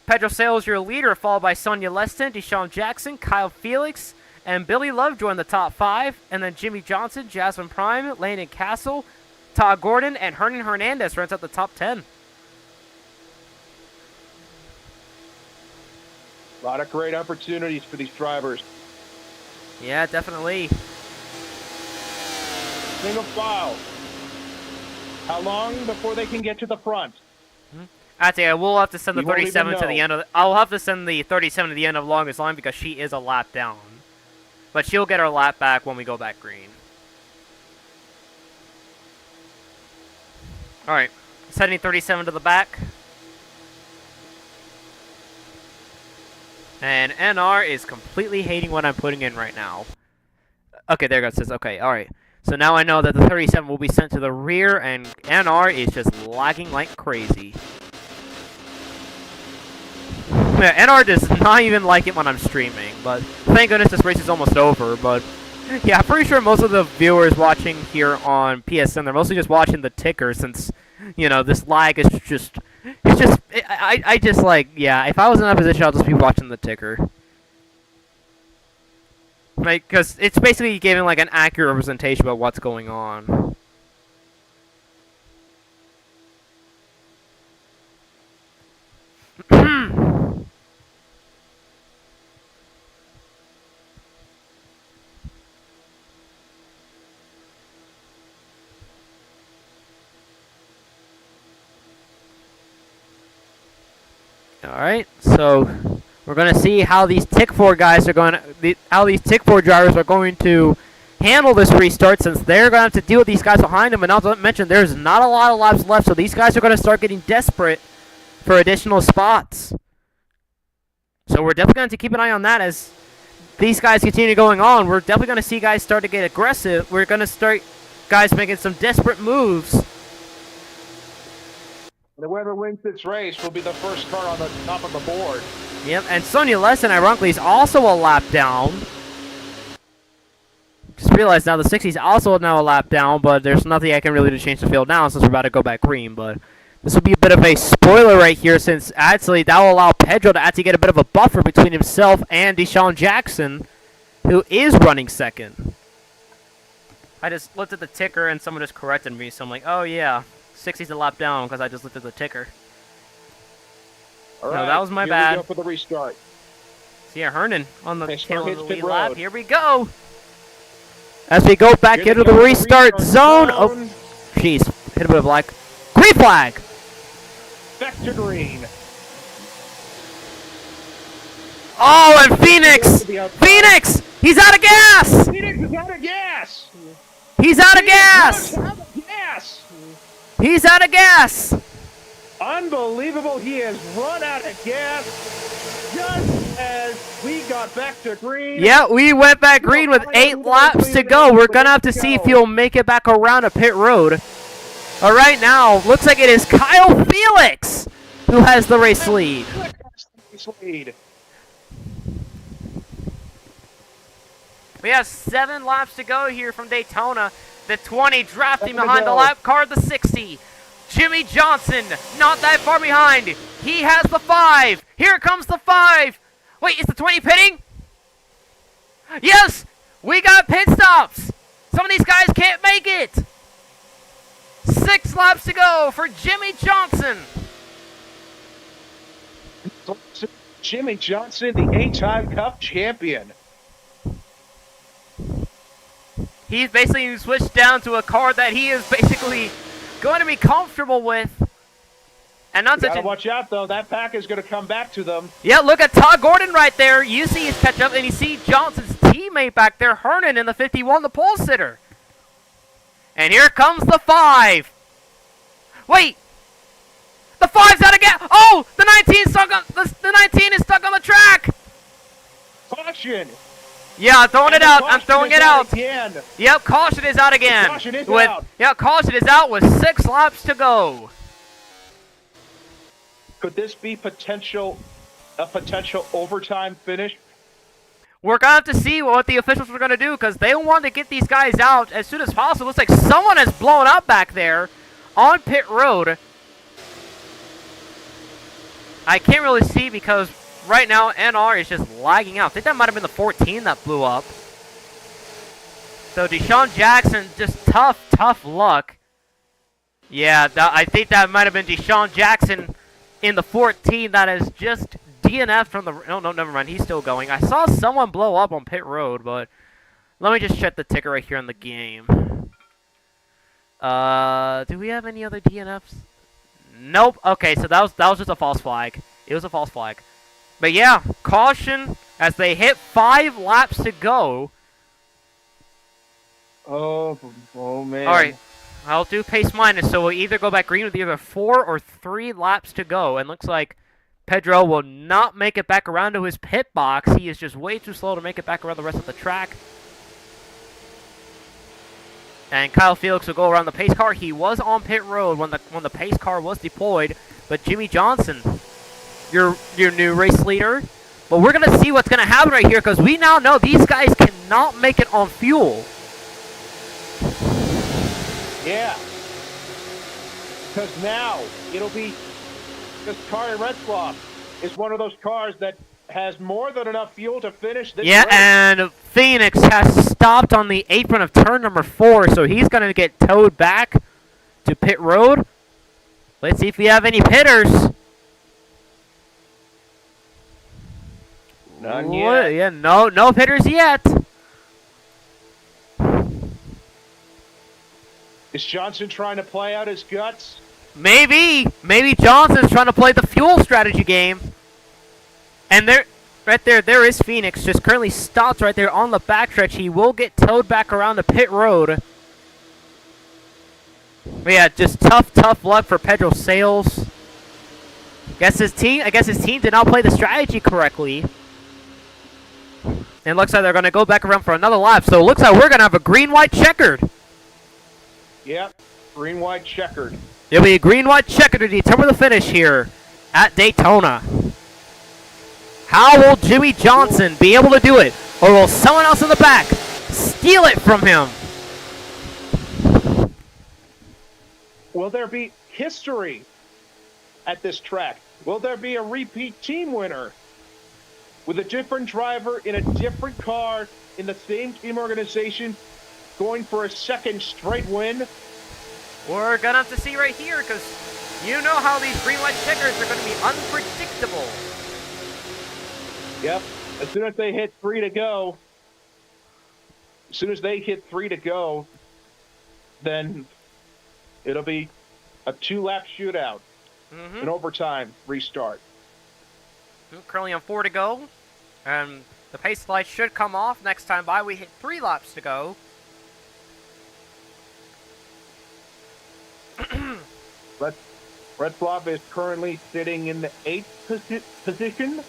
Pedro Sales, your leader, followed by Sonia Leston, Deshaun Jackson, Kyle Felix, and Billy Lovejoy in the top 5. And then Jimmy Johnson, Jasmine Prime, Landon Castle, Todd Gordon, and Hernan Hernandez runs out the top 10. A lot of great opportunities for these drivers. Yeah, definitely. Single file. How long before they can get to the front? Actually, we'll have to send the We won't 37 even to the know. end of. I'll have to send the 37 to the end of longest line because she is a lap down. But she'll get her lap back when we go back green. All right, sending 37 to the back. And NR is completely hating what I'm putting in right now. Okay, there it goes. Okay, all right. So now I know that the 37 will be sent to the rear, and NR is just lagging like crazy. Yeah, NR does not even like it when I'm streaming, but thank goodness this race is almost over. But yeah, I'm pretty sure most of the viewers watching here on PSN, they're mostly just watching the ticker since, you know, this lag is just... I just like, yeah, if I was in that position, I'll just be watching the ticker. Like, because it's basically giving, like, an accurate representation about what's going on. Alright, so we're going to see how these Tick 4 guys are going to, how these Tick 4 drivers are going to handle this restart, since they're going to have to deal with these guys behind them. And not to mention, there's not a lot of laps left, so these guys are going to start getting desperate for additional spots. So we're definitely going to keep an eye on that as these guys continue going on. We're definitely going to see guys start to get aggressive. We're going to start guys making some desperate moves. Whoever wins this race will be the first car on the top of the board. Yep, and Sonia Lesson, ironically, is also a lap down. Just realized now the 60's also now a lap down, but there's nothing I can really do to change the field now since we're about to go back green. But this will be a bit of a spoiler right here, since actually that will allow Pedro to actually get a bit of a buffer between himself and Deshaun Jackson, who is running second. I just looked at the ticker and someone just corrected me, so I'm like, oh yeah, 60's a lap down because I just looked at the ticker. All No, right, that was my here bad. We go for the restart. So yeah, Hernan on the Okay, tail of the hits pit lead lap. road. Here we go. As we go back Here they into go the for restart zone. Oh, jeez. Hit a bit of black. Green flag. Back to green. Oh, and Phoenix. Phoenix. He's out of gas. Phoenix is out of gas. He's out of Phoenix gas. is out of gas. He's out of gas. Unbelievable. He has run out of gas just as we got back to green. Yeah, we went back green with 8 laps to go. We're going to have to see if he'll make it back around to pit road. All right, now, looks like it is Kyle Felix who has the race lead. We have 7 laps to go here from Daytona. The 20 drafting behind the lap car, the 60. Jimmy Johnson, not that far behind. He has the 5. Here comes the 5. Wait, is the 20 pitting? Yes, we got pit stops. Some of these guys can't make it. 6 laps to go for Jimmy Johnson. Jimmy Johnson, the 8-time Cup champion. He's basically switched down to a car that he is basically going to be comfortable with. And not such Gotta a... watch out, though. That pack is going to come back to them. Yeah, look at Todd Gordon right there. You see his catch up, and you see Johnson's teammate back there, Hernan, in the 51, the pole sitter. And here comes the 5. Wait. The 5's out again. Oh, the 19's stuck on the 19 is stuck on the track. Caution! Yeah, I'm throwing it out. I'm throwing it out. Again. Yep, caution is out again. Caution is out. Yeah, caution is out with 6 laps to go. Could this be a potential overtime finish? We're going to have to see what the officials are going to do because they want to get these guys out as soon as possible. Looks like someone has blown up back there on pit road. I can't really see because right now NR is just lagging out. I think that might have been the 14 that blew up. So Deshaun Jackson, just tough luck. Yeah, I think that might have been Deshaun Jackson in the 14 that is just DNF from the... No, never mind. He's still going. I saw someone blow up on pit road, but let me just check the ticker right here on the game. Do we have any other DNFs? Nope. Okay, so that was just a false flag. It was a false flag. But yeah, caution as they hit 5 laps to go. Oh man. All right. I'll do pace minus, so we'll either go back green with either 4 or 3 laps to go. And looks like Pedro will not make it back around to his pit box. He is just way too slow to make it back around the rest of the track. And Kyle Felix will go around the pace car. He was on pit road when the pace car was deployed. But Jimmie Johnson, your new race leader. But we're going to see what's going to happen right here because we now know these guys cannot make it on fuel. Yeah. Because now it'll be this car in Retzlaff is one of those cars that has more than enough fuel to finish this race. And Phoenix has stopped on the apron of turn number 4, so he's going to get towed back to pit road. Let's see if we have any pitters. None yet. Yeah, no pitters yet. Is Johnson trying to play out his guts? Maybe Johnson's trying to play the fuel strategy game. And right there is Phoenix, just currently stopped right there on the backstretch. He will get towed back around the pit road. But yeah, just tough luck for Pedro Sales. I guess his team did not play the strategy correctly. And it looks like they're going to go back around for another lap. So it looks like we're going to have a green-white checkered. Yep, green-white checkered. It'll be a green-white checkered to determine the finish here at Daytona. How will Jimmie Johnson be able to do it? Or will someone else in the back steal it from him? Will there be history at this track? Will there be a repeat team winner with a different driver in a different car in the same team organization going for a second straight win? We're going to have to see right here because you know how these green-white checkers are going to be unpredictable. Yep. As soon as they hit 3 to go, then it'll be a 2-lap shootout. An overtime restart. Currently on 4 to go. And the pace light should come off. Next time by, we hit 3 laps to go. Retzlaff is currently sitting in the 8th position.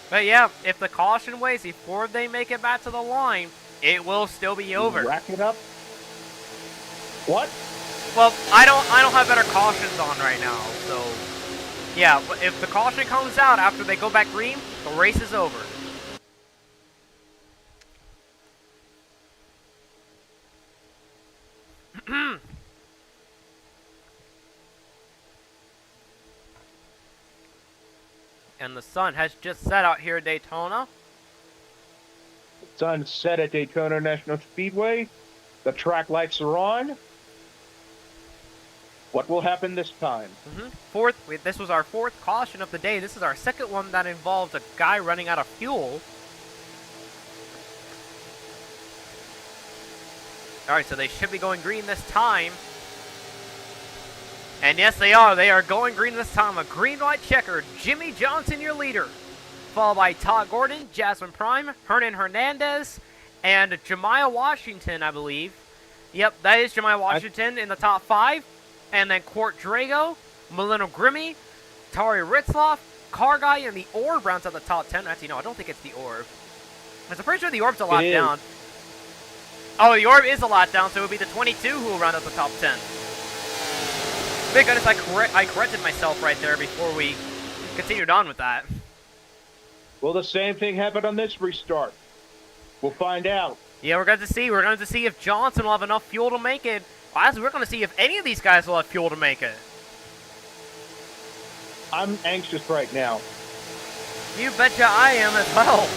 But yeah, if the caution waits before they make it back to the line, it will still be over. Rack it up. What? Well, I don't have better cautions on right now, so yeah. If the caution comes out after they go back green, the race is over. And the sun has just set out here at Daytona. The sun set at Daytona National Speedway. The track lights are on. What will happen this time? This was our 4th caution of the day. This is our 2nd one that involved a guy running out of fuel. Alright, so they should be going green this time. And yes, they are. They are going green this time. A green-white checkered. Jimmie Johnson, your leader. Followed by Todd Gordon, Jasmine Prime, Hernan Hernandez, and Jemiah Washington, I believe. Yep, that is Jemai Washington in the top 5. And then Court Drago, Milena Grimmy, Tari Ritzloff, Kargai, and the Orb rounds out the top 10. Actually, no, I don't think it's the Orb. I'm pretty sure the Orb's a lot down. Oh, the Orb is a lot down, so it would be the 22 who will round out the top 10. Thank goodness I corrected myself right there before we continued on with that. Will the same thing happen on this restart? We'll find out. Yeah, we're going to see. We're going to see if Johnson will have enough fuel to make it. Honestly, we're going to see if any of these guys will have fuel to make it. I'm anxious right now. You betcha I am as well.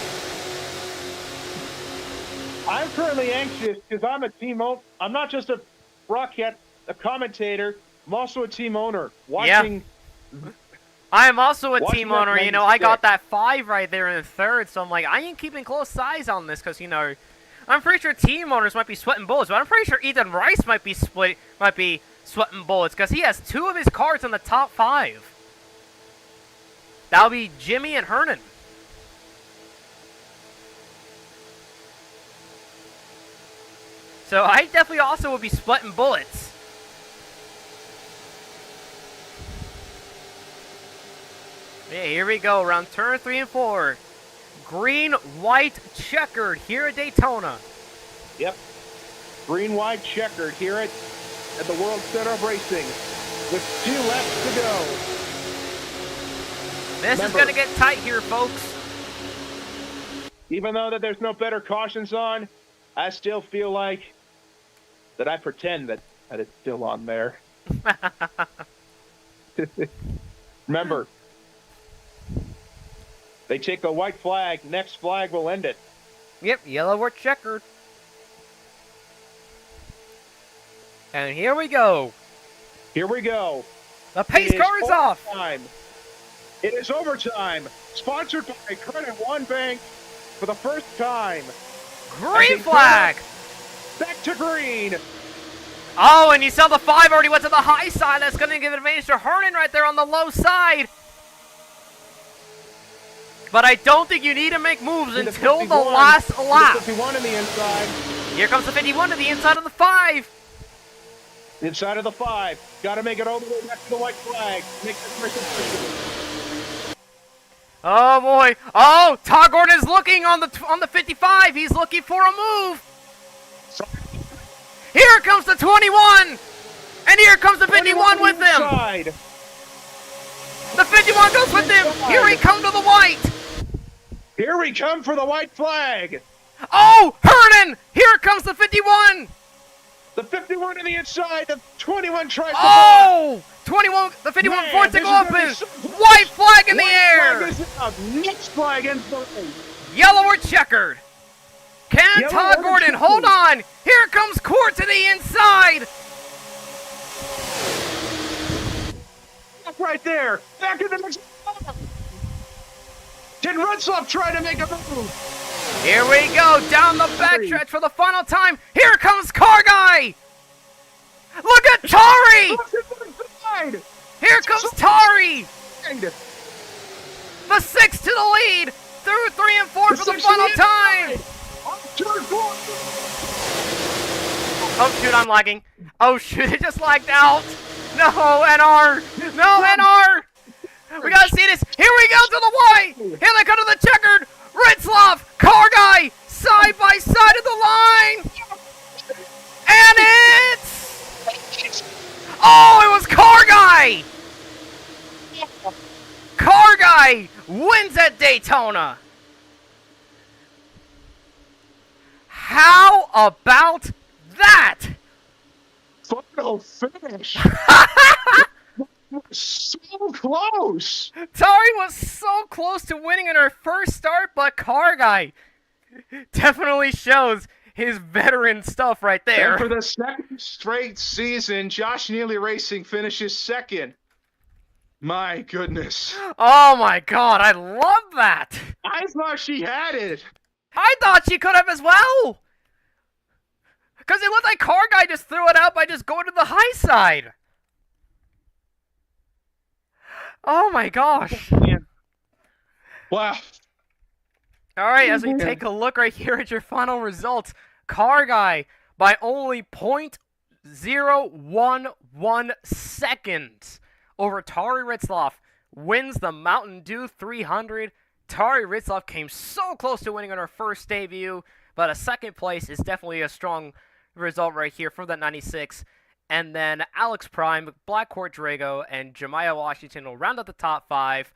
I'm currently anxious because I'm a team owner. I'm not just a broadcast, a commentator. I'm also a team owner. Watching. Yeah. I am also a team that owner. You know, I got that 5 right there in 3rd, so I'm like, I ain't keeping close eyes on this because, you know, I'm pretty sure team owners might be sweating bullets, but I'm pretty sure Ethan Rice might be sweating bullets because he has 2 of his cards in the top 5. That'll be Jimmy and Hernan. So I definitely also would be sweating bullets. Yeah, here we go, around turn 3 and 4. Green, white, checkered here at Daytona. Yep. Green, white, checkered here at the World Center of Racing with 2 laps to go. This is going to get tight here, folks. Even though that there's no better cautions on, I still feel like that I pretend that it's still on there. Remember, they take the white flag, next flag will end it. Yep, yellow or checkered. And here we go. Here we go. The pace car is off. It is overtime. Sponsored by Credit One Bank for the first time. Green flag. Back to green. Oh, and you saw the 5 already went to the high side. That's going to give advantage to Hernan right there on the low side. But I don't think you need to make moves until the last lap. 51 on the inside. Here comes the 51 to the inside of the 5. Inside of the 5. Got to make it all the way back to the white flag. Make this race official. Oh boy! Oh, Todd Gordon is looking on the 55. He's looking for a move. Here comes the 21, and here comes the 51 with him. The 51 goes with him. Here he comes to the white. Here we come for the white flag. Oh, Hernan! Here comes the 51. The 51 to the inside. The 21 tries to. Oh! 21, the 51 forced to go up in. White flag in the air. Next flag in the Yellow or checkered. Can Todd Gordon hold on? Here comes Court to the inside. Right there. Back in the next. Did Ritzloff try to make a move? Here we go, down the backstretch for the final time. Here comes Kargai. Look at Tari. Here comes Tari. The 6 to the lead. Through 3 and 4 for the final time. Oh shoot, I'm lagging. Oh shoot, it just lagged out. No, NR. No, NR. We gotta see this. Here we go to the white. Here they come to the checkered. Ritzloff, Kargai, side by side of the line. And it's... Oh, it was Kargai. Kargai wins at Daytona. How about that? Final finish. So close. Tari was so close to winning in her first start, but Kargai definitely shows his veteran stuff right there. And for the second straight season, Josh Neely Racing finishes second. My goodness. Oh my god, I love that. I thought she had it. I thought she could have as well. Because it looked like Kargai just threw it out by just going to the high side. Oh my gosh. Wow. Alright, as we take a look right here at your final results, Kargai by only 0.011 seconds over Tari Ritzloff. Wins the Mountain Dew 300. Tari Ritzloff came so close to winning on her first debut, but a second place is definitely a strong result right here for that 96. And then Alex Prime, Blackcourt Drago, and Jemiah Washington will round out the top 5.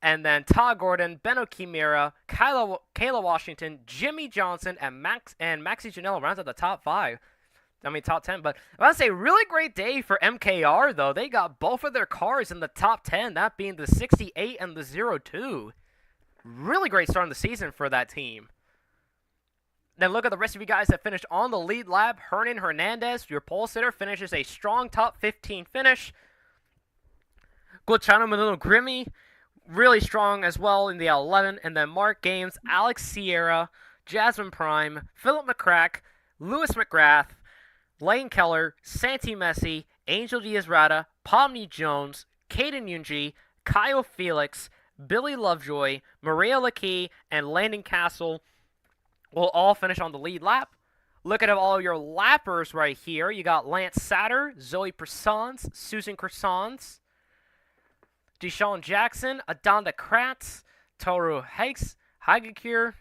And then Todd Gordon, Benno Kimura, Kayla Washington, Jimmy Johnson, and Maxi Janela rounds out the top 5. I mean, top 10. But I want to say, really great day for MKR, though. They got both of their cars in the top 10, that being the 68 and the 02. Really great start in the season for that team. Then look at the rest of you guys that finished on the lead lap. Hernan Hernandez, your pole sitter, finishes a strong top 15 finish. Guachano Manilo Grimmy, really strong as well in the L11. And then Mark Games, Alex Sierra, Jasmine Prime, Philip McCrack, Lewis McGrath, Lane Keller, Santi Messi, Angel Diaz-Rada, Pomni Jones, Caden Yunji, Kyle Felix, Billy Lovejoy, Maria Lakey, and Landon Castle will all finish on the lead lap. Look at all your lappers right here. You got Lance Satter, Zoe Persons, Susan Croissants, Deshaun Jackson, Adonda Kratz, Toru Hagekure,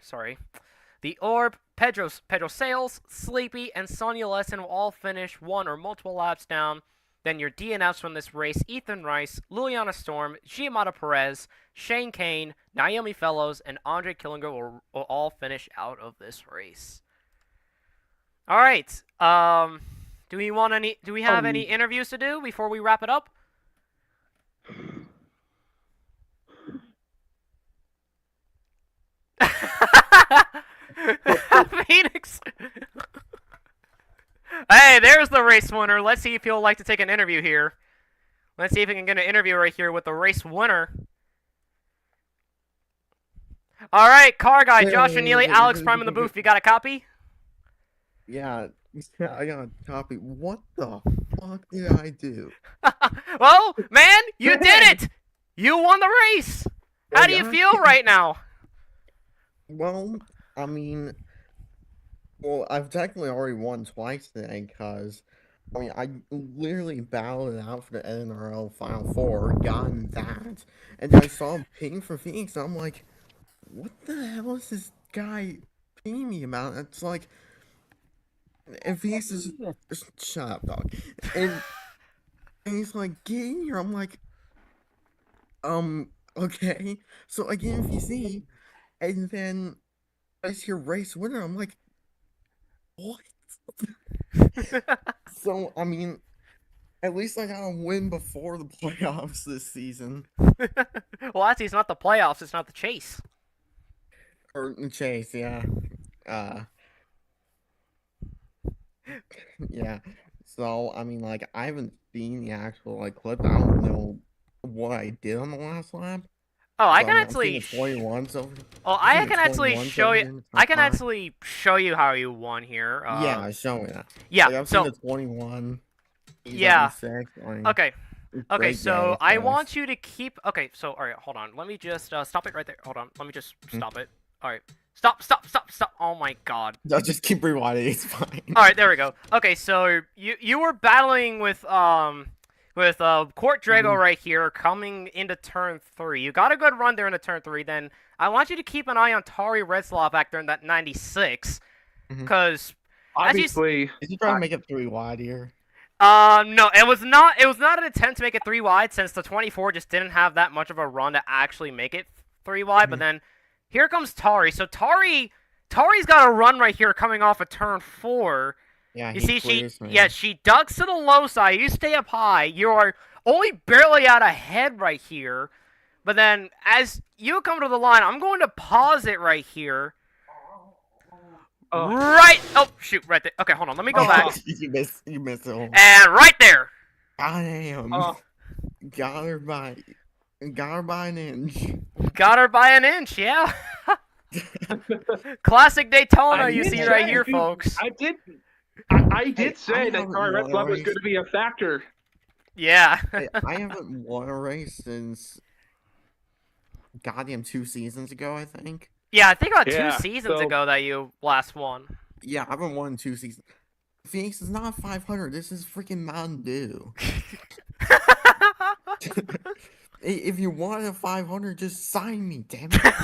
The Orb, Pedro Sales, Sleepy, and Sonia Lesson will all finish one or multiple laps down. Then your DNFs from this race, Ethan Rice, Liliana Storm, Giamatti Perez, Shane Kane, Naomi Fellows, and Andre Killinger will all finish out of this race. All right. Do we have any interviews to do before we wrap it up? Phoenix. Hey, there's the race winner. Let's see if he'll like to take an interview here. Let's see if we can get an interview right here with the race winner. All right, car guy, Josh and Neely, Alex Prime in the booth. You got a copy? Yeah, I got a copy. What the fuck did I do? Well, man, you did it. You won the race. How do you feel right now? Well, I mean, I've technically already won twice today because, I mean, I literally battled it out for the NRL Final Four, gotten that, and I saw him ping for Phoenix, and I'm like, what the hell is this guy pinging me about? It's like, and Phoenix is, shut up, dog, and he's like, get in here, I'm like, okay, so I get in VC, and then I hear race winner, I'm like, what? So, I mean, at least I got a win before the playoffs this season. Well, actually, it's not the playoffs, it's not the chase. Or chase, yeah. Yeah. So, I mean, like, I haven't seen the actual, like, clip. I don't know what I did on the last lap. Oh, I So, can I'm actually. seeing 21s over. Oh, I can actually show you. I can actually show you how you won here. Yeah, show me that. Yeah. Like, I've So. seen the 21. Yeah. 76, like, Okay. Okay. great So day, I guys. want you to keep. Okay. So all right. Hold on. Let me just stop it right there. Hold on. Let me just stop it. All right. Stop. Oh my God. I'll just keep rewinding. It's fine. All right. There we go. Okay. So you were battling with Court Drago right here coming into turn 3. You got a good run there into turn 3. Then I want you to keep an eye on Tari Retzlaff back there in that 96, because Obviously, Is he trying to make it 3 wide here? no, it was not an attempt to make it 3 wide, since the 24 just didn't have that much of a run to actually make it 3 wide. But then here comes Tari. So Tari's got a run right here coming off of turn 4. Yeah, You he see, clears me. she ducks to the low side. You stay up high. You are only barely out ahead right here. But then as you come to the line, I'm going to pause it right here. Right. Oh, shoot, right there. Okay, hold on. Let me go back. You missed it. And right there. Damn. Got her by an inch. Got her by an inch, yeah. Classic Daytona you see right here, folks. I did Hey, say I that haven't Tari won a Retzlaff was race. going to be a factor. Yeah. Hey, I haven't won a race since goddamn 2 seasons ago, I think. Yeah, I think about Yeah, 2 seasons so- ago that you last won. Yeah, I haven't won 2 seasons. Phoenix is not 500. This is freaking Mountain Dew. If you want a 500, just sign me, damn it.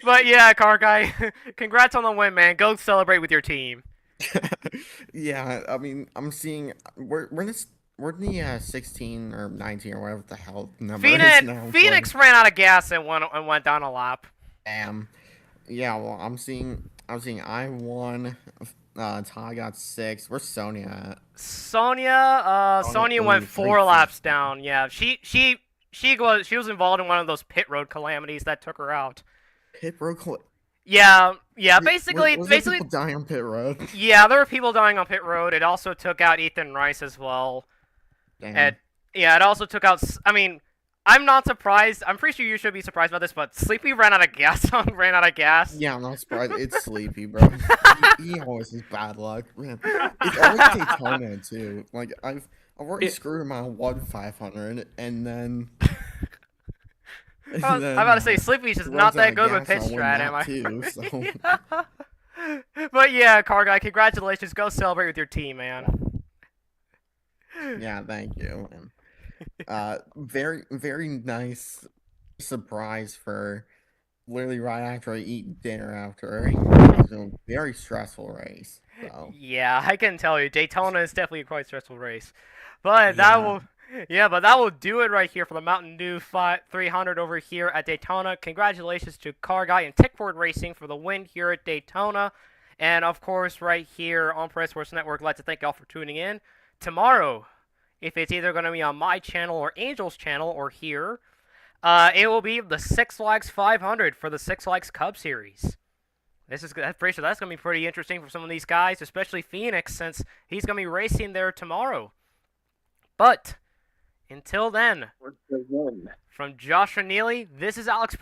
But yeah, Car Guy, congrats on the win, man. Go celebrate with your team. Yeah, I mean, I'm seeing we're in the 16 or 19 or whatever the hell number is now. Phoenix ran out of gas and went down a lap. Damn. Yeah, well, I'm seeing I won. Ty got 6. Where's Sonya at? Sonya went 4 3 laps down. Yeah, she was involved in one of those pit road calamities that took her out. Pit road. Yeah. Basically, Was there people dying on pit road? Yeah, there were people dying on pit road. It also took out Ethan Rice as well. Damn. And yeah, it also took out. I mean, I'm not surprised. I'm pretty sure you should be surprised about this, but Sleepy ran out of gas. Ran out of gas. Yeah, I'm not surprised. It's Sleepy, bro. he always has bad luck, man. It's always Daytona too. Like I've already screwed him on 1 500, and then. I'm about to say Sleepy's just not that good with pit strat, am I? Too, so. But yeah, Car Guy, congratulations. Go celebrate with your team, man. Yeah, thank you. Very, very nice surprise for literally right after I eat dinner after a very stressful race. So. Yeah, I can tell you, Daytona is definitely a quite stressful race. But that will do it right here for the Mountain Dew 300 over here at Daytona. Congratulations to Car Guy and Tickford Racing for the win here at Daytona. And of course, right here on Press Sports Network, I'd like to thank y'all for tuning in. Tomorrow, if it's either going to be on my channel or Angel's channel or here, it will be the Six Flags 500 for the Six Flags Cup Series. I'm pretty sure that's going to be pretty interesting for some of these guys, especially Phoenix, since he's going to be racing there tomorrow. But until then, from Joshua Neely, this is Alex